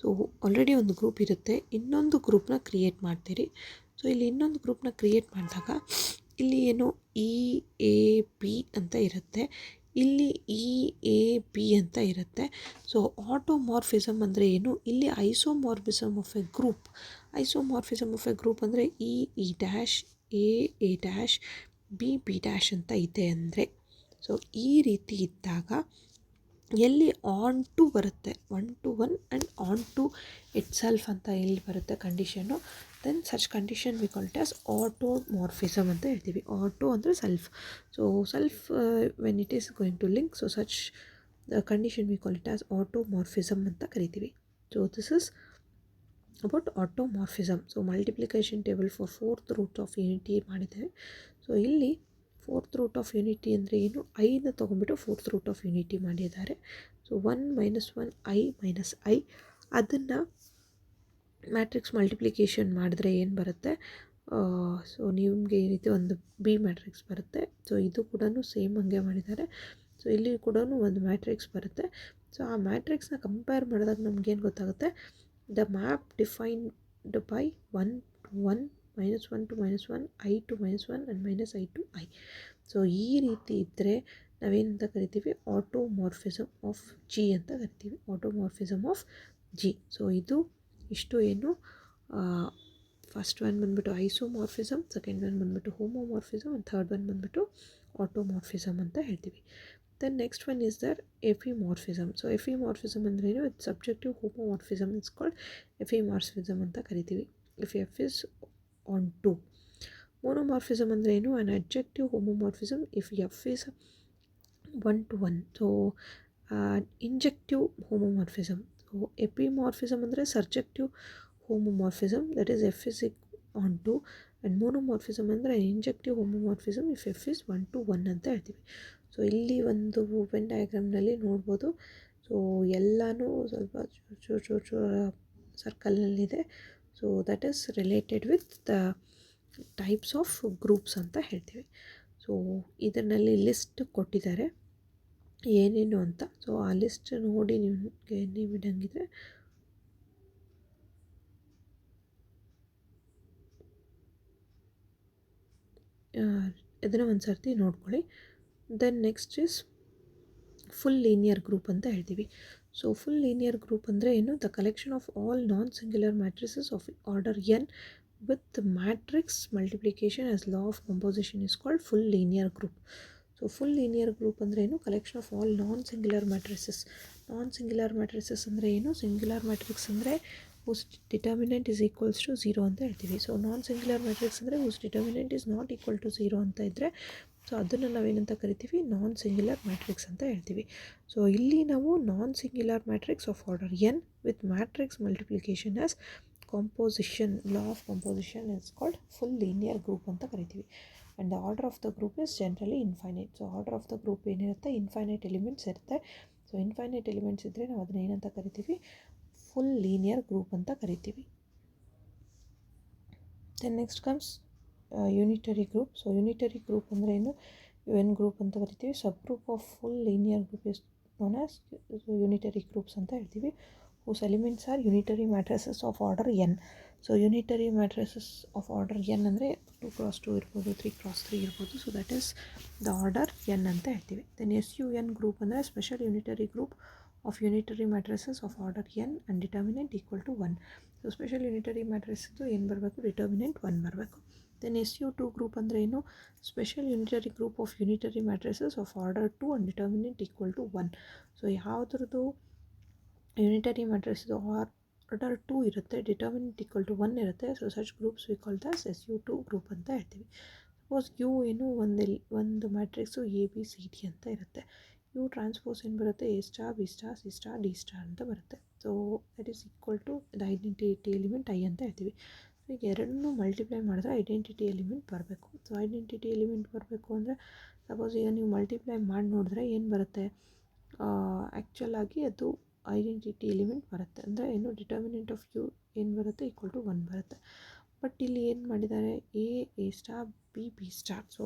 ಸೊ ಆಲ್ರೆಡಿ ಒಂದು ಗ್ರೂಪ್ ಇರುತ್ತೆ, ಇನ್ನೊಂದು ಗ್ರೂಪ್ನ ಕ್ರಿಯೇಟ್ ಮಾಡ್ತೀರಿ. ಸೊ ಇಲ್ಲಿ ಇನ್ನೊಂದು ಗ್ರೂಪ್ನ ಕ್ರಿಯೇಟ್ ಮಾಡಿದಾಗ ಇಲ್ಲಿ ಏನು ಇ ಎ ಬಿ ಅಂತ ಇರುತ್ತೆ, ಇಲ್ಲಿ ಇ ಎ ಬಿ ಅಂತ ಇರುತ್ತೆ. ಸೊ ಆಟೋಮಾರ್ಫಿಸಮ್ ಅಂದರೆ ಏನು, ಇಲ್ಲಿ isomorphism of a group. Isomorphism of a group ಅಂದರೆ e dash a dash b dash ಅಂತ ಇದೆ ಅಂದರೆ. ಸೊ ಈ ರೀತಿ ಇದ್ದಾಗ ಎಲ್ಲಿ ಆನ್ ಟು ಬರುತ್ತೆ, 1 to 1 and onto itself ಅಂತ ಎಲ್ಲಿ ಬರುತ್ತೆ condition, then such condition we call it as automorphism ಅಂತ ಹೇಳ್ತೀವಿ. ಆಟೋ ಅಂದರೆ self. So self when it is going to link, so such condition we call it as automorphism ಅಂತ ಕರಿತೀವಿ. So this is about automorphism. So multiplication table for 4th root of unity ಮಾಡಿದ್ದೇವೆ. So ಇಲ್ಲಿ 4th root of unity ಅಂದರೆ ಏನು, ಐನ ತೊಗೊಂಡ್ಬಿಟ್ಟು 4th root of unity ಮಾಡಿದ್ದಾರೆ. So 1 - 1 i minus I, ಅದನ್ನು ಮ್ಯಾಟ್ರಿಕ್ಸ್ ಮಲ್ಟಿಪ್ಲಿಕೇಶನ್ ಮಾಡಿದ್ರೆ ಏನು ಬರುತ್ತೆ, ಸೊ ನಿಮಗೆ ಈ ರೀತಿ ಒಂದು ಬಿ ಮ್ಯಾಟ್ರಿಕ್ಸ್ ಬರುತ್ತೆ. ಸೊ ಇದು ಕೂಡ ಸೇಮ್ ಹಂಗೆ ಮಾಡಿದ್ದಾರೆ. ಸೊ ಇಲ್ಲಿ ಕೂಡ ಒಂದು ಮ್ಯಾಟ್ರಿಕ್ಸ್ ಬರುತ್ತೆ. ಸೊ ಆ ಮ್ಯಾಟ್ರಿಕ್ಸ್ನ ಕಂಪೇರ್ ಮಾಡಿದಾಗ ನಮಗೇನು ಗೊತ್ತಾಗುತ್ತೆ, the map defined by 1 to 1, -1 to -1, i to -1 and -i to i. So ಈ ರೀತಿ ಇದ್ದರೆ ನಾವೇನಂತ ಕರಿತೀವಿ, ಆಟೋಮಾರ್ಫಿಸಮ್ ಆಫ್ ಜಿ ಅಂತ ಕರಿತೀವಿ. ಆಟೋಮಾರ್ಫಿಸಮ್ ಆಫ್ ಜಿ. ಸೊ ಇದು ಇಷ್ಟು ಏನು, ಫಸ್ಟ್ ಒನ್ ಬಂದುಬಿಟ್ಟು ಐಸೋಮಾರ್ಫಿಸಮ್, ಸೆಕೆಂಡ್ ಒನ್ ಬಂದುಬಿಟ್ಟು ಹೋಮೋಮಾರ್ಫಿಸಮ್, ಆ್ಯಂಡ್ ಥರ್ಡ್ ಒನ್ ಬಂದುಬಿಟ್ಟು ಆಟೋಮಾರ್ಫಿಸಮ್ ಅಂತ ಹೇಳ್ತೀವಿ. Then next one is there epimorphism. So epimorphism ಅಂದ್ರೇನು, ಇದು subjective homomorphism it's called epimorphism ಅಂತ ಕರಿತೀವಿ. If f is onto. Monomorphism ಅಂದರೆ ಏನು, an adjective homomorphism if f is 1 to 1. So injective homomorphism. So epimorphism ಅಂದರೆ surjective homomorphism, that is f is onto. And monomorphism ಅಂದರೆ injective homomorphism if f is 1 to 1 ಅಂತ ಹೇಳ್ತೀವಿ. So ಇಲ್ಲಿ ಒಂದು when ಡಯಾಗ್ರಾಮ್ನಲ್ಲಿ ನೋಡ್ಬೋದು. So ಎಲ್ಲನೂ ಸ್ವಲ್ಪ ಚೂರು ಸರ್ಕಲ್ನಲ್ಲಿದೆ. So that is related with the types of groups ಅಂತ ಹೇಳ್ತೀವಿ. ಸೊ ಇದರಲ್ಲಿ ಲಿಸ್ಟ್ ಕೊಟ್ಟಿದ್ದಾರೆ ಏನೇನು ಅಂತ. ಸೊ ಆ ಲಿಸ್ಟ್ ನೋಡಿ ನೀವು ಇಡಂಗಿದ್ರೆ ಇದನ್ನು ಒಂದು ಸರ್ತಿ ನೋಡ್ಕೊಳ್ಳಿ. Then next is full linear group ಅಂತ ಹೇಳ್ತೀವಿ. ಸೊ ಫುಲ್ ಲೀನಿಯರ್ ಗ್ರೂಪ್ ಅಂದರೆ ಏನು, the collection of all non singular matrices of order N with matrix multiplication as law of composition is called full linear group. So full linear group ಅಂದರೆ ಏನು, collection of all non-singular matrices. Non-singular matrices ಅಂದರೆ ಏನು, singular matrix ಅಂದರೆ whose determinant is equals to 0 ಅಂತ ಹೇಳ್ತೀವಿ. So non-singular matrix ಅಂದರೆ whose determinant is not equal to 0 ಅಂತ ಇದ್ದರೆ, ಸೊ ಅದನ್ನು ನಾವೇನಂತ ಕರಿತೀವಿ, ನಾನ್ ಸಿಂಗ್ಯುಲರ್ ಮ್ಯಾಟ್ರಿಕ್ಸ್ ಅಂತ ಹೇಳ್ತೀವಿ. ಸೊ ಇಲ್ಲಿ ನಾವು non singular matrix of order N with matrix multiplication as composition, law of composition is called full linear group ಅಂತ ಕರಿತೀವಿ. And the order of the group is generally infinite. So order of the group ಏನಿರುತ್ತೆ, infinite elements ಇರುತ್ತೆ. So infinite elements ಇದ್ದರೆ ನಾವು ಅದನ್ನ ಏನಂತ ಕರಿತೀವಿ, full linear group ಅಂತ ಕರಿತೀವಿ. Then next comes unitary group. So unitary group ಅಂದರೆ ಏನು, ಎನ್ ಗ್ರೂಪ್ ಅಂತ ಕರಿತೀವಿ. Subgroup of full linear group is known as unitary groups ಅಂತ ಹೇಳ್ತೀವಿ. whose elements are unitary matrices of order n. So unitary matrices of order n ಅಂದರೆ 2x2 ಇರ್ಬೋದು, 3x3 ಇರ್ಬೋದು. So that is the order n ಅಂತ ಹೇಳ್ತೀವಿ. Then SUN group ಅಂದರೆ special unitary group of unitary matrices of order n and determinant equal to 1. So special unitary ಮ್ಯಾಟ್ರಿಸಸ್ದು ಏನು ಬರಬೇಕು, determinant 1 ಬರಬೇಕು. ದೆನ್ SU2 ಗ್ರೂಪ್ ಅಂದರೆ ಏನು, special unitary group of unitary matrices of order 2 and determinant equal to 1. So ಯಾವುದ್ರದ್ದು unitary matrix order 2 ಇರುತ್ತೆ, determinant equal to 1 ಇರುತ್ತೆ. So such groups we call the SU2 group ಅಂತ ಹೇಳ್ತೀವಿ. Suppose you ಏನು ಒಂದು matrix ABCD ಅಂತ ಇರುತ್ತೆ. You transpose ಏನು ಬರುತ್ತೆ, A star B star C star D star ಅಂತ ಬರುತ್ತೆ. So that is equal to the identity element I ಅಂತ ಹೇಳ್ತೀವಿ. ಸೊ ಈಗ ಎರಡನ್ನೂ ಮಲ್ಟಿಪ್ಲೈ ಮಾಡಿದ್ರೆ ಐಡೆಂಟಿಟಿ ಎಲಿಮೆಂಟ್ ಬರಬೇಕು. ಸೊ ಐಡೆಂಟಿಟಿ ಎಲಿಮೆಂಟ್ ಬರಬೇಕು ಅಂದರೆ ಸಪೋಸ್ ಈಗ ನೀವು ಮಲ್ಟಿಪ್ಲೈ ಮಾಡಿ ನೋಡಿದ್ರೆ ಏನು ಬರುತ್ತೆ, ಆ್ಯಕ್ಚುಲಾಗಿ ಅದು ಐಡೆಂಟಿಟಿ ಎಲಿಮೆಂಟ್ ಬರುತ್ತೆ. ಅಂದರೆ ಏನು, ಡಿಟರ್ಮಿನೆಂಟ್ ಆಫ್ ಯು ಏನು ಬರುತ್ತೆ, ಈಕ್ವಲ್ ಟು 1 ಬರುತ್ತೆ. ಬಟ್ ಇಲ್ಲಿ ಏನು ಮಾಡಿದ್ದಾರೆ, A star B star. So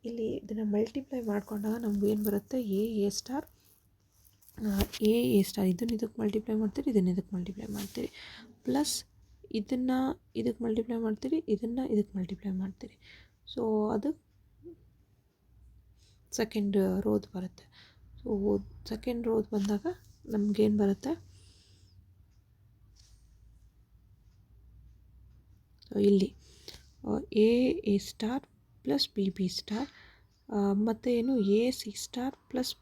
ಇಲ್ಲಿ ಇದನ್ನು ಮಲ್ಟಿಪ್ಲೈ ಮಾಡ್ಕೊಂಡಾಗ ನಮ್ಗೆ ಏನು ಬರುತ್ತೆ, A ಸ್ಟಾರ್ ಇದನ್ನು ಇದಕ್ಕೆ ಮಲ್ಟಿಪ್ಲೈ ಮಾಡ್ತೀರಿ, ಇದನ್ನು ಇದಕ್ಕೆ ಮಲ್ಟಿಪ್ಲೈ ಮಾಡ್ತೀರಿ, ಪ್ಲಸ್ ಇದನ್ನು ಇದಕ್ಕೆ ಮಲ್ಟಿಪ್ಲೈ ಮಾಡ್ತೀರಿ, ಇದನ್ನು ಇದಕ್ಕೆ ಮಲ್ಟಿಪ್ಲೈ ಮಾಡ್ತೀರಿ. ಸೊ ಅದು ಸೆಕೆಂಡ್ ರೋದ್ ಬರುತ್ತೆ. ಸೊ ಸೆಕೆಂಡ್ ರೋದ್ ಬಂದಾಗ ನಮಗೇನು ಬರುತ್ತೆ, ಸೊ ಇಲ್ಲಿ a star plus B star ಮತ್ತು ಏನು A C star plus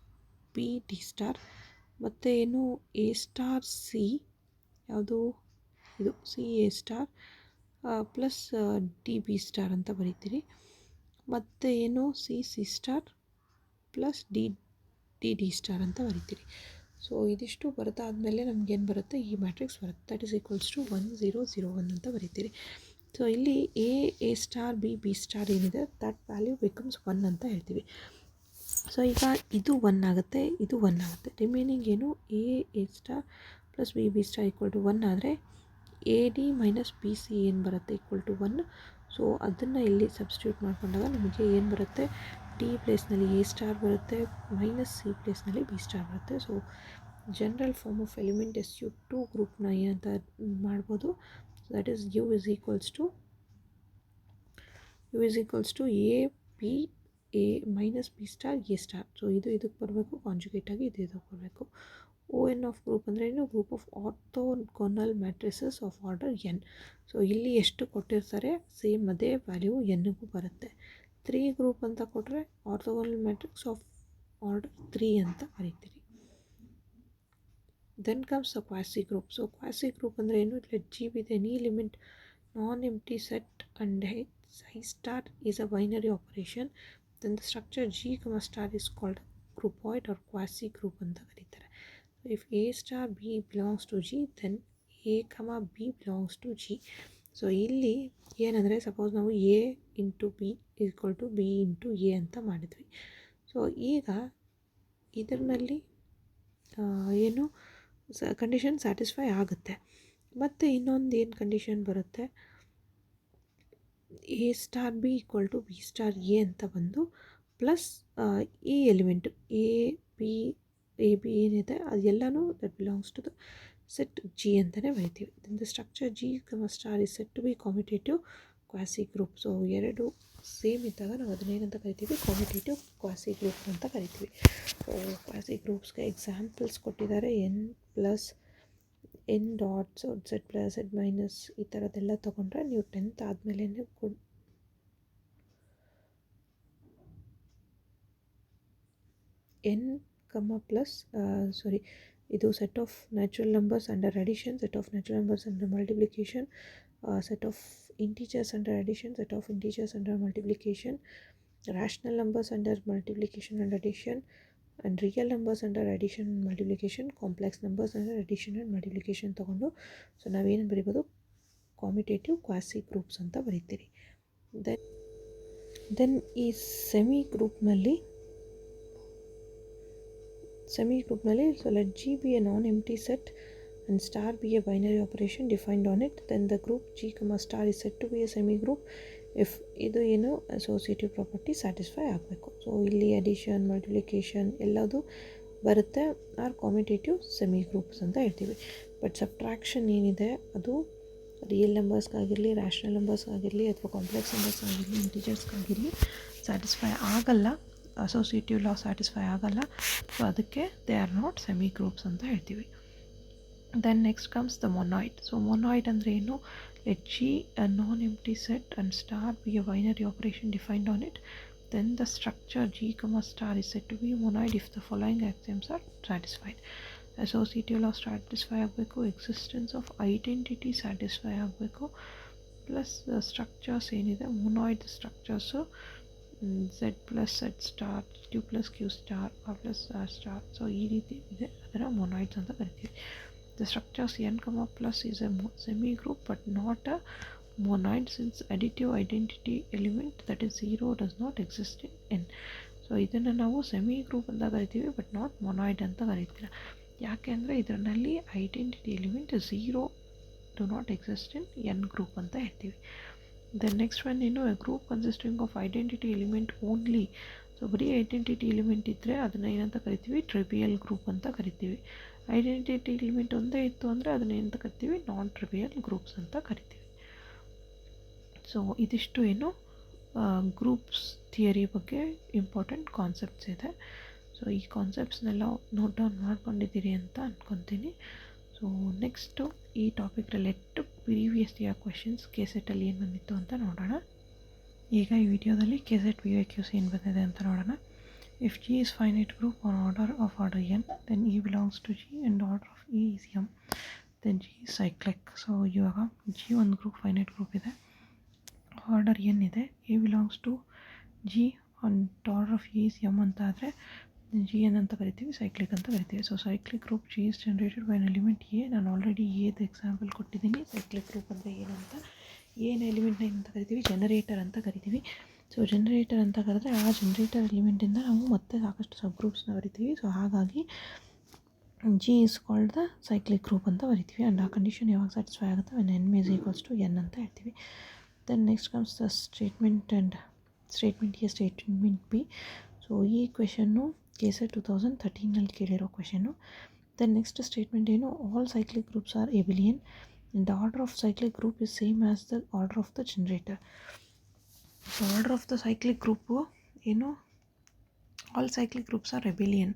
B D star ಮತ್ತು ಏನು ಎ ಸ್ಟಾರ್ ಸಿ, ಯಾವುದು ಇದು C A star plus D B star ಅಂತ ಬರೀತೀರಿ. ಮತ್ತು ಏನು C C star plus D D star ಅಂತ ಬರೀತೀರಿ. ಸೊ ಇದಿಷ್ಟು ಬರೆದಾದ್ಮೇಲೆ ನಮಗೇನು ಬರುತ್ತೆ, ಈ ಮ್ಯಾಟ್ರಿಕ್ಸ್ ಬರುತ್ತೆ. ದಟ್ ಈಸ್ ಈಕ್ವಲ್ಸ್ ಟು 1 0 0 1 ಅಂತ ಬರೀತೀರಿ. ಸೊ ಇಲ್ಲಿ ಎ ಸ್ಟಾರ್ ಬಿ ಸ್ಟಾರ್ ಏನಿದೆ ದಟ್ ವ್ಯಾಲ್ಯೂ ಬಿಕಮ್ಸ್ 1 ಅಂತ ಹೇಳ್ತೀವಿ. ಸೊ ಈಗ ಇದು 1 ಆಗುತ್ತೆ, ಇದು 1 ಆಗುತ್ತೆ. ರಿಮೈನಿಂಗ್ ಏನು A star plus B star equal to 1 ಆದರೆ A D minus B C ಏನು ಬರುತ್ತೆ ಈಕ್ವಲ್ ಟು 1. ಸೊ ಅದನ್ನು ಇಲ್ಲಿ ಸಬ್ಸ್ಟಿಟ್ಯೂಟ್ ಮಾಡಿಕೊಂಡಾಗ ನಮಗೆ ಏನು ಬರುತ್ತೆ, ಡಿ ಪ್ಲೇಸ್ನಲ್ಲಿ ಎ ಸ್ಟಾರ್ ಬರುತ್ತೆ, ಮೈನಸ್ ಸಿ ಪ್ಲೇಸ್ನಲ್ಲಿ ಬಿ ಸ್ಟಾರ್ ಬರುತ್ತೆ. So general form of element SU2 ಗ್ರೂಪ್ನ ಏನಂತ ಮಾಡ್ಬೋದು, that is U is equals to A B A minus B star A star. So ಇದಕ್ಕೆ ಬರಬೇಕು, ಕಾಂಜುಗೇಟಾಗಿ ಇದಕ್ಕೆ ಬರಬೇಕು. ON ಆಫ್ ಗ್ರೂಪ್ ಅಂದರೆ ಏನು, group of orthogonal matrices of order N. So ಇಲ್ಲಿ ಎಷ್ಟು ಕೊಟ್ಟಿರ್ತಾರೆ ಸೇಮ್ ಅದೇ ವ್ಯಾಲ್ಯೂ ಎನ್ಗೂ ಬರುತ್ತೆ. 3 ಗ್ರೂಪ್ ಅಂತ ಕೊಟ್ಟರೆ ಆರ್ಥೋಗೋನಲ್ ಮ್ಯಾಟ್ರಿಕ್ಸ್ ಆಫ್ ಆರ್ಡರ್ 3 ಅಂತ ಕರಿತೀರಿ. Then comes the quasi group. So quasi group ಅಂದರೆ ಏನು, let G with any element non empty set and I star is a binary operation, then the structure G, star is called groupoid or quasi group ಅಂತ ಕರೀತಾರೆ. So if A star B belongs to G, then A, B belongs to G. So ಇಲ್ಲಿ ಏನಂದರೆ, suppose ನಾವು A into B equal to B into A ಅಂತ ಮಾಡಿದ್ವಿ. So ಈಗ ಇದರಲ್ಲಿ ಏನು ಕಂಡೀಷನ್ ಸ್ಯಾಟಿಸ್ಫೈ ಆಗುತ್ತೆ. ಮತ್ತು ಇನ್ನೊಂದು ಏನು ಕಂಡೀಷನ್ ಬರುತ್ತೆ, a star b equal to b star a ಅಂತ ಬಂದು ಪ್ಲಸ್ ಈ ಎಲಿಮೆಂಟು ಎ ಬಿ ಏನಿದೆ ಅದೆಲ್ಲನೂ that belongs to the set G ಅಂತಲೇ ಬರಿತೀವಿ. Then the structure G star is set to be commutative quasi group. So ಎರಡು same ಇದ್ದಾಗ ನಾವು ಅದನ್ನೇನಂತ ಕರಿತೀವಿ, ಕಾಮಿಟೇಟಿವ್ ಕ್ವಾಸಿ ಗ್ರೂಪ್ ಅಂತ ಕರಿತೀವಿ. ಸೊ ಕ್ವಾಸಿ ಗ್ರೂಪ್ಸ್ಗೆ ಎಕ್ಸಾಂಪಲ್ಸ್ ಕೊಟ್ಟಿದ್ದಾರೆ, N plus N dots Z plus Z minus ಈ ಥರದ್ದೆಲ್ಲ ತೊಗೊಂಡ್ರೆ ನೀವು 10th ಆದಮೇಲೆ ಎನ್ ಪ್ಲಸ್ ಇದು set of natural numbers under addition, set of natural numbers under multiplication, set of integers under addition, set of integers under multiplication, rational numbers under multiplication and addition, and real numbers under addition and multiplication, complex numbers under addition and multiplication ತಗೊಂಡು so ನಾವೇನು ಬರಿಬೋದು, commutative quasi groups ಅಂತ ಬರೀತೀರಿ. Then ಈ semi ಗ್ರೂಪ್ನಲ್ಲಿ so ಲೆಟ್ G be a non-empty set and star be a binary operation defined on it, then the group G, star is said to be a semi-group if ಇದು ಏನು associative property satisfy ಆಗಬೇಕು. So ಇಲ್ಲಿ addition multiplication ಎಲ್ಲದು ಬರುತ್ತೆ, R commutative semi groups ಅಂತ ಹೇಳ್ತೀವಿ. But subtraction ಏನಿದೆ ಅದು ರಿಯಲ್ ನಂಬರ್ಸ್ಗಾಗಿರಲಿ, ರ್ಯಾಷನಲ್ ನಂಬರ್ಸ್ಗಾಗಿರಲಿ, ಅಥವಾ ಕಾಂಪ್ಲೆಕ್ಸ್ ನಂಬರ್ಸ್ಗಾಗಿರಲಿ, ಇಂಟೀಜರ್ಸ್ಗಾಗಿರಲಿ ಸ್ಯಾಟಿಸ್ಫೈ ಆಗಲ್ಲ, ಅಸೋಸಿಯೇಟಿವ್ ಲಾ ಸ್ಯಾಟಿಸ್ಫೈ ಆಗಲ್ಲ. ಸೊ ಅದಕ್ಕೆ they are not semi groups ಅಂತ ಹೇಳ್ತೀವಿ. Then next comes the monoid. So monoid ಅಂದರೆ ಏನು, let G a non-empty set and star be a binary operation defined on it, then the structure G, star is said to be monoid if the following axioms are satisfied. Associative law satisfy ಆಗಬೇಕು, existence of identity satisfy ಆಗಬೇಕು, plus structures ಏನಿದೆ monoid structures Z plus Z star, Q plus Q star, R plus R star. So ಈ ರೀತಿ ಇದೆ, ಅದನ್ನು ಮೊನಾಯ್ಡ್ಸ್ ಅಂತ ಕರಿತೀವಿ. The structures n, plus is a semi-group but not a monoid since additive identity element that is 0 does not exist in n. So ಇದನ್ನು ನಾವು semi group ಅಂತ ಕರಿತೀವಿ, ಬಟ್ ನಾಟ್ ಮೊನಾಯ್ಡ್ ಅಂತ ಕರಿತೀರ. ಯಾಕೆ ಅಂದರೆ ಇದರಲ್ಲಿ identity element 0 do not exist in N group ಅಂತ ಹೇಳ್ತೀವಿ. ದೆನ್ ನೆಕ್ಸ್ಟ್ ಒನ್ ಏನು, A group consisting of identity element only. So ಬರೀ ಐಡೆಂಟಿಟಿ ಎಲಿಮೆಂಟ್ ಇದ್ದರೆ ಅದನ್ನು ಏನಂತ ಕರಿತೀವಿ, ಟ್ರಿವಿಯಲ್ ಗ್ರೂಪ್ ಅಂತ ಕರಿತೀವಿ. ಐಡೆಂಟಿಟಿ ಎಲಿಮೆಂಟ್ ಒಂದೇ ಇತ್ತು ಅಂದರೆ ಅದನ್ನ ಏನಂತ ಕರಿತೀವಿ, ನಾನ್ ಟ್ರಿವಿಯಲ್ ಗ್ರೂಪ್ಸ್ ಅಂತ ಕರಿತೀವಿ. ಸೊ ಇದಿಷ್ಟು ಏನು ಗ್ರೂಪ್ಸ್ ಥಿಯರಿ ಬಗ್ಗೆ ಇಂಪಾರ್ಟೆಂಟ್ ಕಾನ್ಸೆಪ್ಟ್ಸ್ ಇದೆ. ಸೊ ಈ ಕಾನ್ಸೆಪ್ಟ್ಸ್ನೆಲ್ಲ ನೋಟ್ ಡೌನ್ ಮಾಡ್ಕೊಂಡಿದ್ದೀರಿ ಅಂತ ಅಂದ್ಕೊತೀನಿ. ಸೊ ನೆಕ್ಸ್ಟು ಈ topic related previous year questions KSET ಏನು ಬಂದಿತ್ತು ಅಂತ ನೋಡೋಣ. ಈಗ ಈ ವಿಡಿಯೋದಲ್ಲಿ KSET PYQs ಏನು ಬಂದಿದೆ ಅಂತ ನೋಡೋಣ. If G is finite group on order of order n, then E belongs to G and order of E is m, then G is cyclic. So ಇವಾಗ G ಒಂದು ಗ್ರೂಪ್ ಫೈನೈಟ್ ಗ್ರೂಪ್ ಇದೆ, order n ಇದೆ, A belongs to G and order of E is m ಅಂತ ಆದರೆ GN ಅಂತ ಕರಿತೀವಿ, cyclic ಅಂತ ಕರಿತೀವಿ. So cyclic group G is generated by an element A. ನಾನು ಆಲ್ರೆಡಿ ಎದು ಎಕ್ಸಾಂಪಲ್ ಕೊಟ್ಟಿದ್ದೀನಿ. ಸೈಕ್ಲಿಕ್ ಗ್ರೂಪ್ ಅಂದರೆ ಏನಂತ, ಏನು ಎಲಿಮೆಂಟ್ನ ಏನಂತ ಕರಿತೀವಿ, ಜನರೇಟರ್ ಅಂತ ಕರಿತೀವಿ. ಸೊ ಜನರೇಟರ್ ಅಂತ ಕರೆದ್ರೆ ಆ ಜನರೇಟರ್ ಎಲಿಮೆಂಟಿಂದ ನಾವು ಮತ್ತೆ ಸಾಕಷ್ಟು ಸಬ್ ಗ್ರೂಪ್ಸ್ನ ಬರಿತೀವಿ. ಸೊ ಹಾಗಾಗಿ G is called the cyclic group ಅಂತ ಬರಿತೀವಿ. ಆ್ಯಂಡ್ ಆ ಕಂಡೀಷನ್ ಯಾವಾಗ ಸ್ಯಾಟಿಸ್ಫೈ ಆಗುತ್ತೆ when n is equals to n ಅಂತ ಹೇಳ್ತೀವಿ. Then next comes the statement and statement A, statement B. So ಈ ಕ್ವೆಶನ್ನು KSET 2013 ಕೇಳಿರೋ ಕ್ವೆಶನ್ನು. ದೆನ್ ನೆಕ್ಸ್ಟ್ ಸ್ಟೇಟ್ಮೆಂಟ್ ಏನು, all cyclic groups are abelian and the order of cyclic group is same as the order of the generator. So order of the cyclic group ಏನು, all cyclic groups are abelian.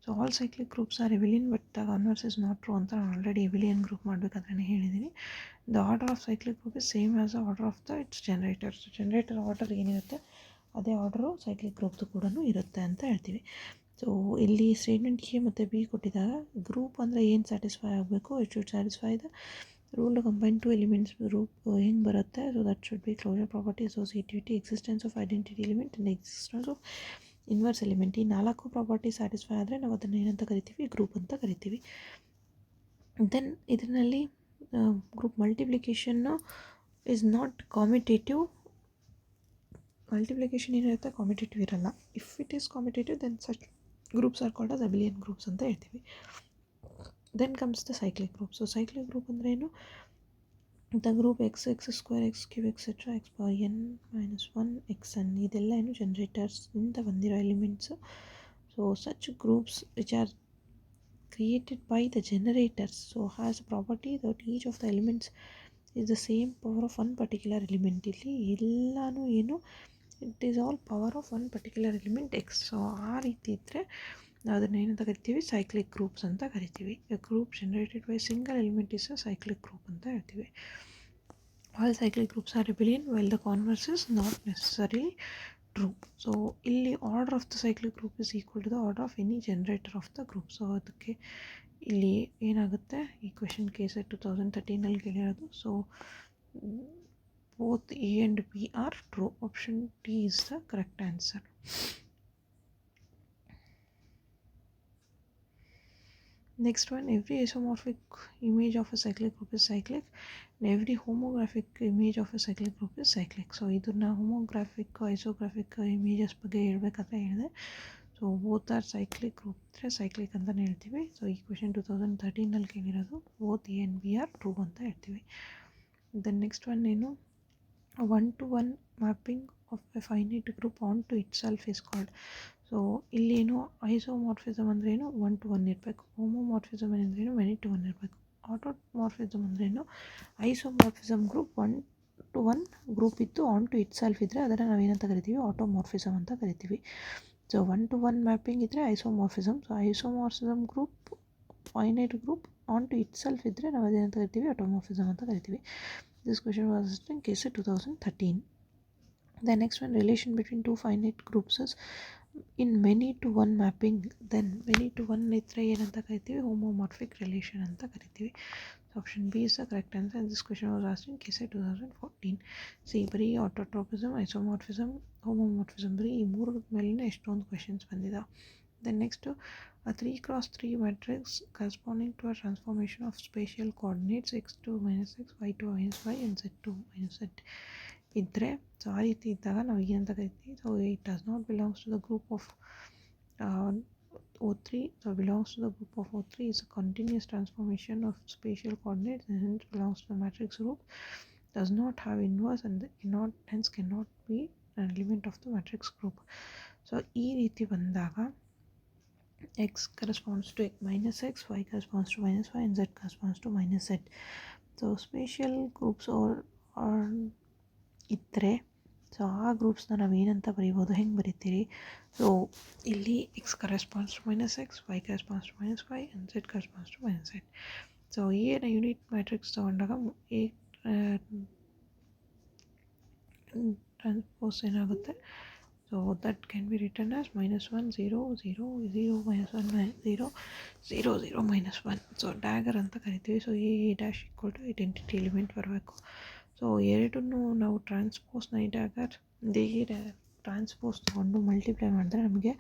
So all cyclic groups are abelian but the converse is not true ಅಂತ ನಾನು already abelian group ಮಾಡಬೇಕಾದ್ರೆ ಹೇಳಿದ್ದೀನಿ. The order of cyclic group is same as the order of the its generator. So generator order ಏನಿರುತ್ತೆ ಅದೇ order cyclic ಗ್ರೂಪ್ದು ಕೂಡ ಇರುತ್ತೆ ಅಂತ ಹೇಳ್ತೀವಿ. ಸೊ ಇಲ್ಲಿ ಸ್ಟೇಟ್ಮೆಂಟ್ ಎ ಮತ್ತು ಬಿ ಕೊಟ್ಟಿದ್ದಾಗ ಗ್ರೂಪ್ ಅಂದರೆ ಏನು ಸ್ಯಾಟಿಸ್ಫೈ ಆಗಬೇಕು, it should satisfy the rule combine two elements group ಹೆಂಗೆ ಬರುತ್ತೆ. So that should be closure property, associativity, existence of identity element and existence of inverse element. ಈ 4 property satisfy ಆದರೆ ನಾವು ಅದನ್ನು ಏನಂತ ಕರಿತೀವಿ, ಗ್ರೂಪ್ ಅಂತ ಕರಿತೀವಿ. ದೆನ್ ಇದರಲ್ಲಿ group multiplication is not commutative. Multiplication ಏನಿರುತ್ತೆ ಕಾಮಿಟೇಟಿವ್ ಇರಲ್ಲ. If it is commutative then such groups are called as abelian groups ಅಂತ ಹೇಳ್ತೀವಿ. Then comes the cyclic group. So cyclic group ಅಂದರೆ ಏನು, the group x square x cube etcetera x power n - 1 xn ಇದೆಲ್ಲ ಏನು ಜನರೇಟರ್ಸ್ನಿಂದ ಬಂದಿರೋ elements. So such groups which are created by the generators so has a property that each of the elements is the same power of one particular element. ಇಲ್ಲಿ ಎಲ್ಲನೂ ಏನು, it is all power of one particular element X. So ಆ ರೀತಿ ಇದ್ದರೆ ನಾವು ಅದನ್ನು ಏನಂತ ಕರಿತೀವಿ, ಸೈಕ್ಲಿಕ್ ಗ್ರೂಪ್ಸ್ ಅಂತ ಕರಿತೀವಿ. A group generated by single element is a cyclic group ಅಂತ ಹೇಳ್ತೀವಿ. All cyclic groups are abelian while the converse is not necessary true. So ಇಲ್ಲಿ order of the cyclic group is equal to the order of any generator of the group. So ಅದಕ್ಕೆ ಇಲ್ಲಿ ಏನಾಗುತ್ತೆ, ಈ question KSET 2013 ಕೇಳಿರೋದು. So both A and B are true. Option D is the correct answer. Next one, every isomorphic image of a cyclic group is cyclic and every homographic image of a cyclic group is cyclic. So ಇದನ್ನ homographic isographic images ಬಗ್ಗೆ ಹೇಳ್ಬೇಕಾದ್ರೆ ಹೇಳಿದೆ. So both are cyclic group ಇದ್ದರೆ cyclic ಅಂತಲೇ ಹೇಳ್ತೀವಿ. So ಈ question 2013 ಕೇಳಿರೋದು. both A and B are true ಅಂತ ಹೇಳ್ತೀವಿ. ದೆನ್ ನೆಕ್ಸ್ಟ್ ಒನ್ ಏನು, one-to-one mapping of a finite group onto itself is called. So ಇಲ್ಲೇನು ಐಸೋಮಾರ್ಫಿಸಮ್ ಅಂದ್ರೇನು, 1-to-1 ಇರಬೇಕು. ಹೋಮೋಮಾರ್ಫಿಸಮ್ ಅಂದ್ರೇನು, ಮೆನಿ-to-1 ಇರಬೇಕು. ಆಟೋಮಾರ್ಫಿಸಮ್ ಅಂದ್ರೇನು, ಐಸೋಮಾರ್ಫಿಸಮ್ ಗ್ರೂಪ್ 1-to-1 ಗ್ರೂಪ್ ಇದ್ದು ಆನ್ ಟು ಇಟ್ ಸೆಲ್ಫ್ ಇದ್ದರೆ ಅದನ್ನು ನಾವೇನಂತ ಕರಿತೀವಿ, ಆಟೋಮಾರ್ಫಿಸಮ್ ಅಂತ ಕರಿತೀವಿ. ಸೊ 1-to-1 ಮ್ಯಾಪಿಂಗ್ ಇದ್ದರೆ isomorphism. So isomorphism group finite group onto itself ಇದ್ದರೆ ನಾವು ಅದೇನಂತ ಕರಿತೀವಿ, ಆಟೋಮಾರ್ಫಿಸಮ್ ಅಂತ ಕರಿತೀವಿ. This question was asked in KSET 2013. The next one, relation between two finite groups is in many-to-one mapping. Then many-to-one ಇದ್ದರೆ ಏನಂತ ಕರಿತೀವಿ, ಹೋಮೋಮಾರ್ಫಿಕ್ ರಿಲೇಷನ್ ಅಂತ ಕರಿತೀವಿ. So option B is the correct answer. And this question was asked in KSET 2014. See, ಬರೀ ಆಟೋಟ್ರೋಪಿಸಮ್, ಐಸೋಮಾರ್ಫಿಸಮ್, homomorphism ಬರೀ ಈ ಮೂರು ಮೇಲಿನ ಎಷ್ಟೊಂದು ಕ್ವೆಶನ್ಸ್ ಬಂದಿದೆ. Then next, a 3x3 matrix corresponding to a transformation of spatial coordinates x2 - x, y2 - y and z2 - z ಇದ್ದರೆ, so ಆ ರೀತಿ ಇದ್ದಾಗ ನಾವು ಏನಂತ ಕರಿತೀವಿ. So it does not belongs to the group of O3. So belongs to the group of O3 is a continuous transformation of spatial coordinates and hence belongs to the matrix group, does not have inverse and hence cannot be an element of the matrix group. So ಈ ರೀತಿ ಬಂದಾಗ x corresponds to -x, y corresponds to -y and z corresponds to -z. So spatial groups are ಇದ್ದರೆ so ಆ ಗ್ರೂಪ್ಸ್ನ ನಾವು ಏನಂತ ಬರೀಬೋದು, ಹೆಂಗೆ ಬರಿತೀರಿ? ಸೊ ಇಲ್ಲಿ x corresponds to minus X, y corresponds to minus Y and z corresponds to minus z. So ಏನು ಯೂನಿಟ್ ಮ್ಯಾಟ್ರಿಕ್ಸ್ ತೊಗೊಂಡಾಗ ಎ ಟ್ರಾನ್ಸ್ಪೋಸ್ ಏನಾಗುತ್ತೆ? So that can be return as -1 0 0 0 -1 0 0 0 -1. So dagger ಅಂತ ಕರಿತೀವಿ. So A dash equal to identity element ಬರಬೇಕು. So ಎರಡನ್ನೂ ನಾವು ಟ್ರಾನ್ಸ್ಪೋಸ್ನ ಈ dagger transpose ತೊಗೊಂಡು ಮಲ್ಟಿಪ್ಲೈ ಮಾಡಿದ್ರೆ ನಮಗೆ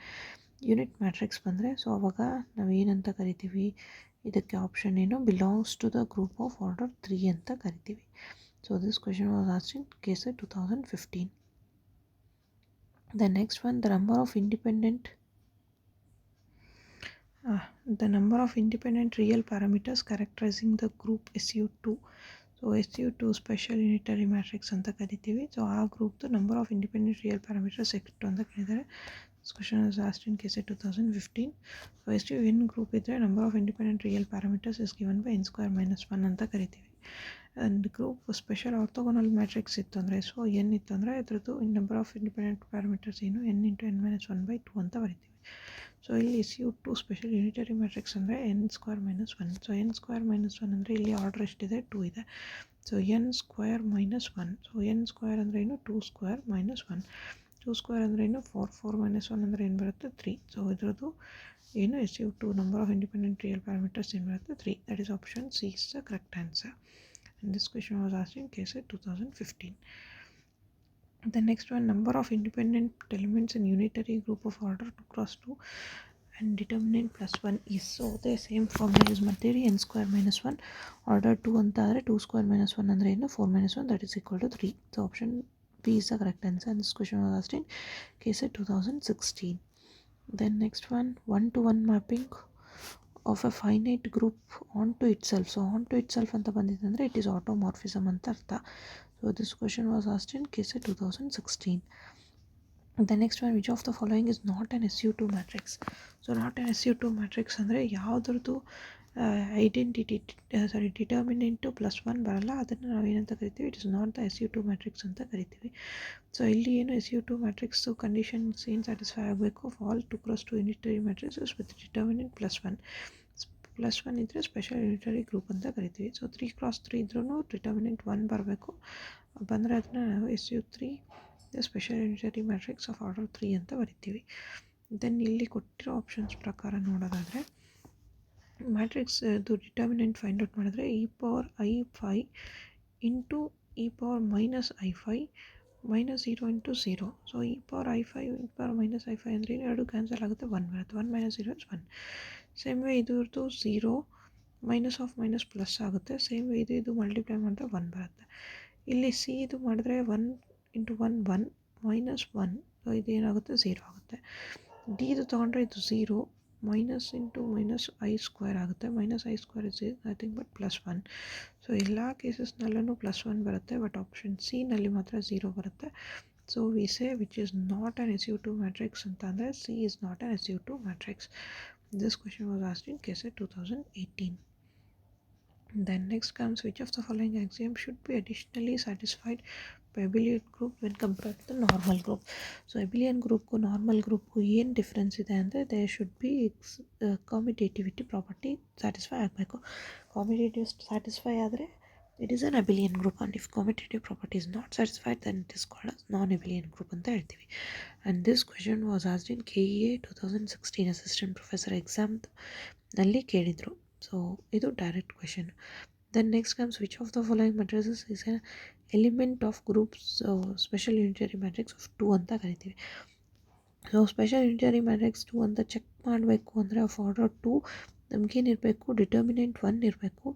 ಯೂನಿಟ್ ಮ್ಯಾಟ್ರಿಕ್ಸ್ ಬಂದರೆ, ಸೊ ಅವಾಗ ನಾವು ಏನಂತ ಕರಿತೀವಿ? ಇದಕ್ಕೆ ಆಪ್ಷನ್ ಏನು? Belongs to the group of order 3 ಅಂತ ಕರಿತೀವಿ. So this question was asked in KSET 2015. The next one, the number of independent real parameters characterizing the group SU2. So SU2 special unitary matrix ಅಂತ ಕರಿತೀವಿ. So ಆ ಗ್ರೂಪ್ದು number of independent real parameters ಎಷ್ಟು ಅಂತ ಕೇಳಿದ್ದಾರೆ. This question was asked in KSET 2015. So SUn group ಇದ್ದರೆ number of independent real parameters is given by n² - 1 ಅಂತ ಕರಿತೀವಿ. And group special orthogonal matrix ಇತ್ತು ಅಂದರೆ, ಸೊ n ಇತ್ತು ಅಂದರೆ ಇದ್ರದ್ದು ನಂಬರ್ ಆಫ್ ಇಂಡಿಪೆಂಡೆಂಟ್ ಪ್ಯಾರಾಮೀಟರ್ಸ್ ಏನು? n × n - 1/2 ಅಂತ ಬರಿತೀವಿ. ಸೊ ಇಲ್ಲಿ SU2 ಸ್ಪೆಷಲ್ ಯೂನಿಟರಿ ಮ್ಯಾಟ್ರಿಕ್ಸ್ ಅಂದರೆ n² - 1. ಸೊ n² - 1 ಅಂದರೆ ಇಲ್ಲಿ ಆರ್ಡರ್ ಎಷ್ಟಿದೆ? 2 ಇದೆ. So n² - 1. ಸೊ n² ಅಂದರೆ ಏನು? 2² - 1. 2² ಅಂದರೆ ಏನು? 4. 4 - 1 ಅಂದರೆ ಏನು ಬರುತ್ತೆ? 3. ಸೊ ಇದರದ್ದು ಏನು? SU2 number of independent real parameters ಏನು ಬರುತ್ತೆ? 3. That is option C is the correct answer. And this question was asked in KSET 2015. The next one, number of independent elements in unitary group of order 2 × 2 and determinant +1 is. So the same formula use ಮಾಡ್ತೀವಿ. n² - 1 order 2 ಅಂತ ಆದರೆ 2² - 1 ಅಂದರೆ ಏನು? 4 - 1 that is equal to 3. So option B is the correct answer. And this question was asked in KSET 2016. Then next one, 1-to-1 mapping of a finite group onto itself. So onto itself ಅಂತ ಬಂದಿದೆ ಅಂದರೆ it is automorphism ಅಂತ ಅರ್ಥ. So this question was asked in KSET 2016. The next one, which of the following is not an SU2 matrix? So not an SU2 matrix ಅಂದರೆ ಯಾವುದ್ರದ್ದು determinant +1 ಬರಲ್ಲ, ಅದನ್ನು ನಾವು ಏನಂತ ಕರಿತೀವಿ? It is not the SU2 matrix ಅಂತ ಕರಿತೀವಿ. So ಇಲ್ಲಿ ಏನು SU2 ಮ್ಯಾಟ್ರಿಕ್ಸು ಕಂಡೀಷನ್ಸ್ ಏನು ಸ್ಯಾಟಿಸ್ಫೈ ಆಗಬೇಕು? All 2 × 2 unitary matrices with determinant +1. +1 ಇದ್ದರೆ ಸ್ಪೆಷಲ್ ಯೂನಿಟರಿ ಗ್ರೂಪ್ ಅಂತ ಕರಿತೀವಿ. ಸೊ 3 × 3 ಇದ್ರೂ ಡಿಟರ್ಮಿನೆಂಟ್ 1 ಬರಬೇಕು. ಬಂದರೆ ಅದನ್ನು ನಾವು SU3 special unitary matrix of order 3 ಅಂತ ಬರಿತೀವಿ. ದೆನ್ ಇಲ್ಲಿ ಕೊಟ್ಟಿರೋ ಆಪ್ಷನ್ಸ್ ಪ್ರಕಾರ ನೋಡೋದಾದರೆ ಮ್ಯಾಟ್ರಿಕ್ಸ್ ಇದು ಡಿಟರ್ಮಿನೆಂಟ್ ಫೈಂಡ್ ಔಟ್ ಮಾಡಿದ್ರೆ e⁻i⁵ into e⁻−i⁵ -0 × 0. So e⁻i⁵ e⁻−i⁵ ಅಂದರೆ ಎರಡು ಕ್ಯಾನ್ಸಲ್ ಆಗುತ್ತೆ, 1 ಬರುತ್ತೆ. 1 - 0 is 1. ಸೇಮ್ ವೇ ಇದ್ರದ್ದು 0 -of ಪ್ಲಸ್ ಆಗುತ್ತೆ. ಸೇಮ್ ವೇ ಇದು ಮಲ್ಟಿಪ್ಲೈ ಮಾಡಿದ್ರೆ 1 ಬರುತ್ತೆ. ಇಲ್ಲಿ ಸಿ ಇದು ಮಾಡಿದ್ರೆ 1 × 1 1 -1. ಸೊ ಇದು ಏನಾಗುತ್ತೆ? 0 ಆಗುತ್ತೆ. ಡಿ ಇದು ತೊಗೊಂಡ್ರೆ ಇದು 0 -(-i²) ಆಗುತ್ತೆ. -i² is nothing but +1. So ಎಲ್ಲ ಕೇಸಸ್ನಲ್ಲೂ +1 ಬರುತ್ತೆ, ಬಟ್ ಆಪ್ಷನ್ ಸಿ ನಲ್ಲಿ ಮಾತ್ರ 0 ಬರುತ್ತೆ. So we say which is not on SU2 matrix ಅಂತ ಅಂದರೆ C is not on SU2 matrix. This question was asked in KSET 2018. Then next comes, which of the following axiom should be additionally satisfied by abelian group when compared to the normal group? So abelian groupಗೂ normal ಗ್ರೂಪ್ಗೂ ಏನು difference ಇದೆ ಅಂದರೆ there should be commutativity property satisfy ಆಗಬೇಕು. Commutative satisfy ಆದರೆ it is an abelian group, and if commutative property is not satisfied then it is called as non-abelian group ಅಂತ ಹೇಳ್ತೀವಿ. And this question was asked in KEA 2016 assistant professor exam ನಲ್ಲಿ ಕೇಳಿದರು. So ಇದು direct question. Then next comes, which of the following matrices is a element of groups special unitary matrix of 2 ಅಂತ ಕರಿತೀವಿ. So special unitary matrix 2 ಅಂತ check ಮಾಡಬೇಕು ಅಂದರೆ of order 2 ನಮಗೇನಿರಬೇಕು? Determinant 1 ಇರಬೇಕು,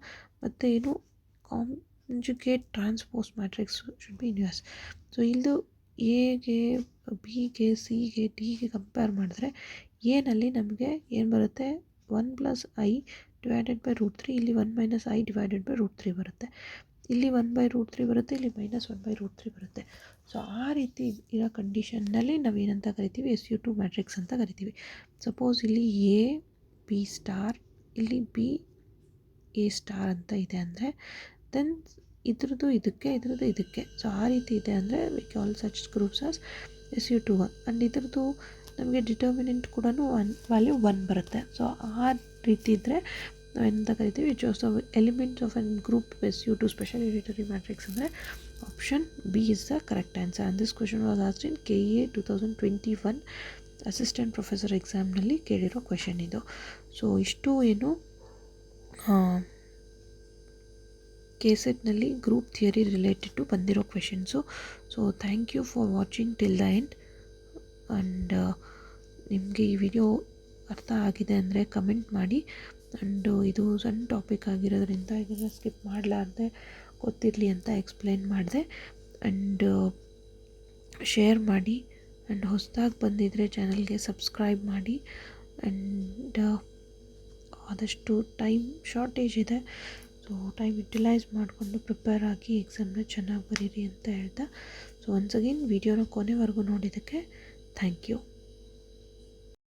ಮತ್ತು ಏನು conjugate transpose matrix should be in use. So ಇಲ್ಲದು ಎಗೆ, ಬಿಗೆ, ಸಿಗೆ, ಡಿಗೆ ಕಂಪೇರ್ ಮಾಡಿದ್ರೆ ಎನಲ್ಲಿ ನಮಗೆ ಏನು ಬರುತ್ತೆ? 1 + i ಡಿವೈಡೆಡ್ ಬೈ √3. ಇಲ್ಲಿ 1 - i ಡಿವೈಡೆಡ್ ಬೈ √3 ಬರುತ್ತೆ. ಇಲ್ಲಿ 1/√3 ಬರುತ್ತೆ, ಇಲ್ಲಿ -1/√3 ಬರುತ್ತೆ. ಸೊ ಆ ರೀತಿ ಇರೋ ಕಂಡೀಷನ್ನಲ್ಲಿ ನಾವೇನಂತ ಕರಿತೀವಿ? SU2 ಮ್ಯಾಟ್ರಿಕ್ಸ್ ಅಂತ ಕರಿತೀವಿ. ಸಪೋಸ್ ಇಲ್ಲಿ ಎ B*, ಇಲ್ಲಿ B A* ಅಂತ ಇದೆ ಅಂದರೆ ದೆನ್ ಇದ್ರದ್ದು ಇದಕ್ಕೆ ಸೊ ಆ ರೀತಿ ಇದೆ ಅಂದರೆ we call such groups as SU21 and ಇದ್ರದ್ದು ನಮಗೆ ಡಿಟರ್ಮಿನೆಂಟ್ ಕೂಡ ವ್ಯಾಲ್ಯೂ 1 ಬರುತ್ತೆ. ಸೊ ಆ ರೀತಿ ಇದ್ದರೆ ನಾವೆಂತ ಕರಿತೀವಿ those elements of an group SU2 special unitary matrix ಅಂದರೆ option B is the correct answer. And this question was asked in KEA 2021 assistant professor ಎಕ್ಸಾಮ್ನಲ್ಲಿ ಕೇಳಿರೋ ಕ್ವೆಶನ್ ಇದು. ಸೊ ಇಷ್ಟು ಏನು KSETನಲ್ಲಿ ಗ್ರೂಪ್ ಥಿಯರಿ ರಿಲೇಟೆಡ್ ಟು ಬಂದಿರೋ questions. So thank you for watching till the end. And ನಿಮಗೆ ಈ video ಅರ್ಥ ಆಗಿದೆ ಅಂದರೆ ಕಮೆಂಟ್ ಮಾಡಿ. ಆ್ಯಂಡ್ ಇದು ಸಣ್ಣ ಟಾಪಿಕ್ ಆಗಿರೋದ್ರಿಂದ ಇದನ್ನು ಸ್ಕಿಪ್ ಮಾಡಲಾರ್ದೆ ಗೊತ್ತಿರಲಿ ಅಂತ ಎಕ್ಸ್ಪ್ಲೈನ್ ಮಾಡಿದೆ. ಆ್ಯಂಡ್ ಶೇರ್ ಮಾಡಿ. ಆ್ಯಂಡ್ ಹೊಸದಾಗಿ ಬಂದಿದ್ದರೆ ಚಾನಲ್ಗೆ ಸಬ್ಸ್ಕ್ರೈಬ್ ಮಾಡಿ. ಆ್ಯಂಡ್ ಆದಷ್ಟು ಟೈಮ್ ಶಾರ್ಟೇಜ್ ಇದೆ, ಸೊ ಟೈಮ್ ಯುಟಿಲೈಸ್ ಮಾಡಿಕೊಂಡು ಪ್ರಿಪೇರ್ ಆಗಿ ಎಕ್ಸಾಮ್ನ ಚೆನ್ನಾಗಿ ಬರೀರಿ ಅಂತ ಹೇಳ್ತಾ, ಸೊ ಒನ್ಸ್ ಅಗೇನ್ ವಿಡಿಯೋನ ಕೊನೆವರೆಗೂ ನೋಡಿದ್ದಕ್ಕೆ ಥ್ಯಾಂಕ್ ಯು.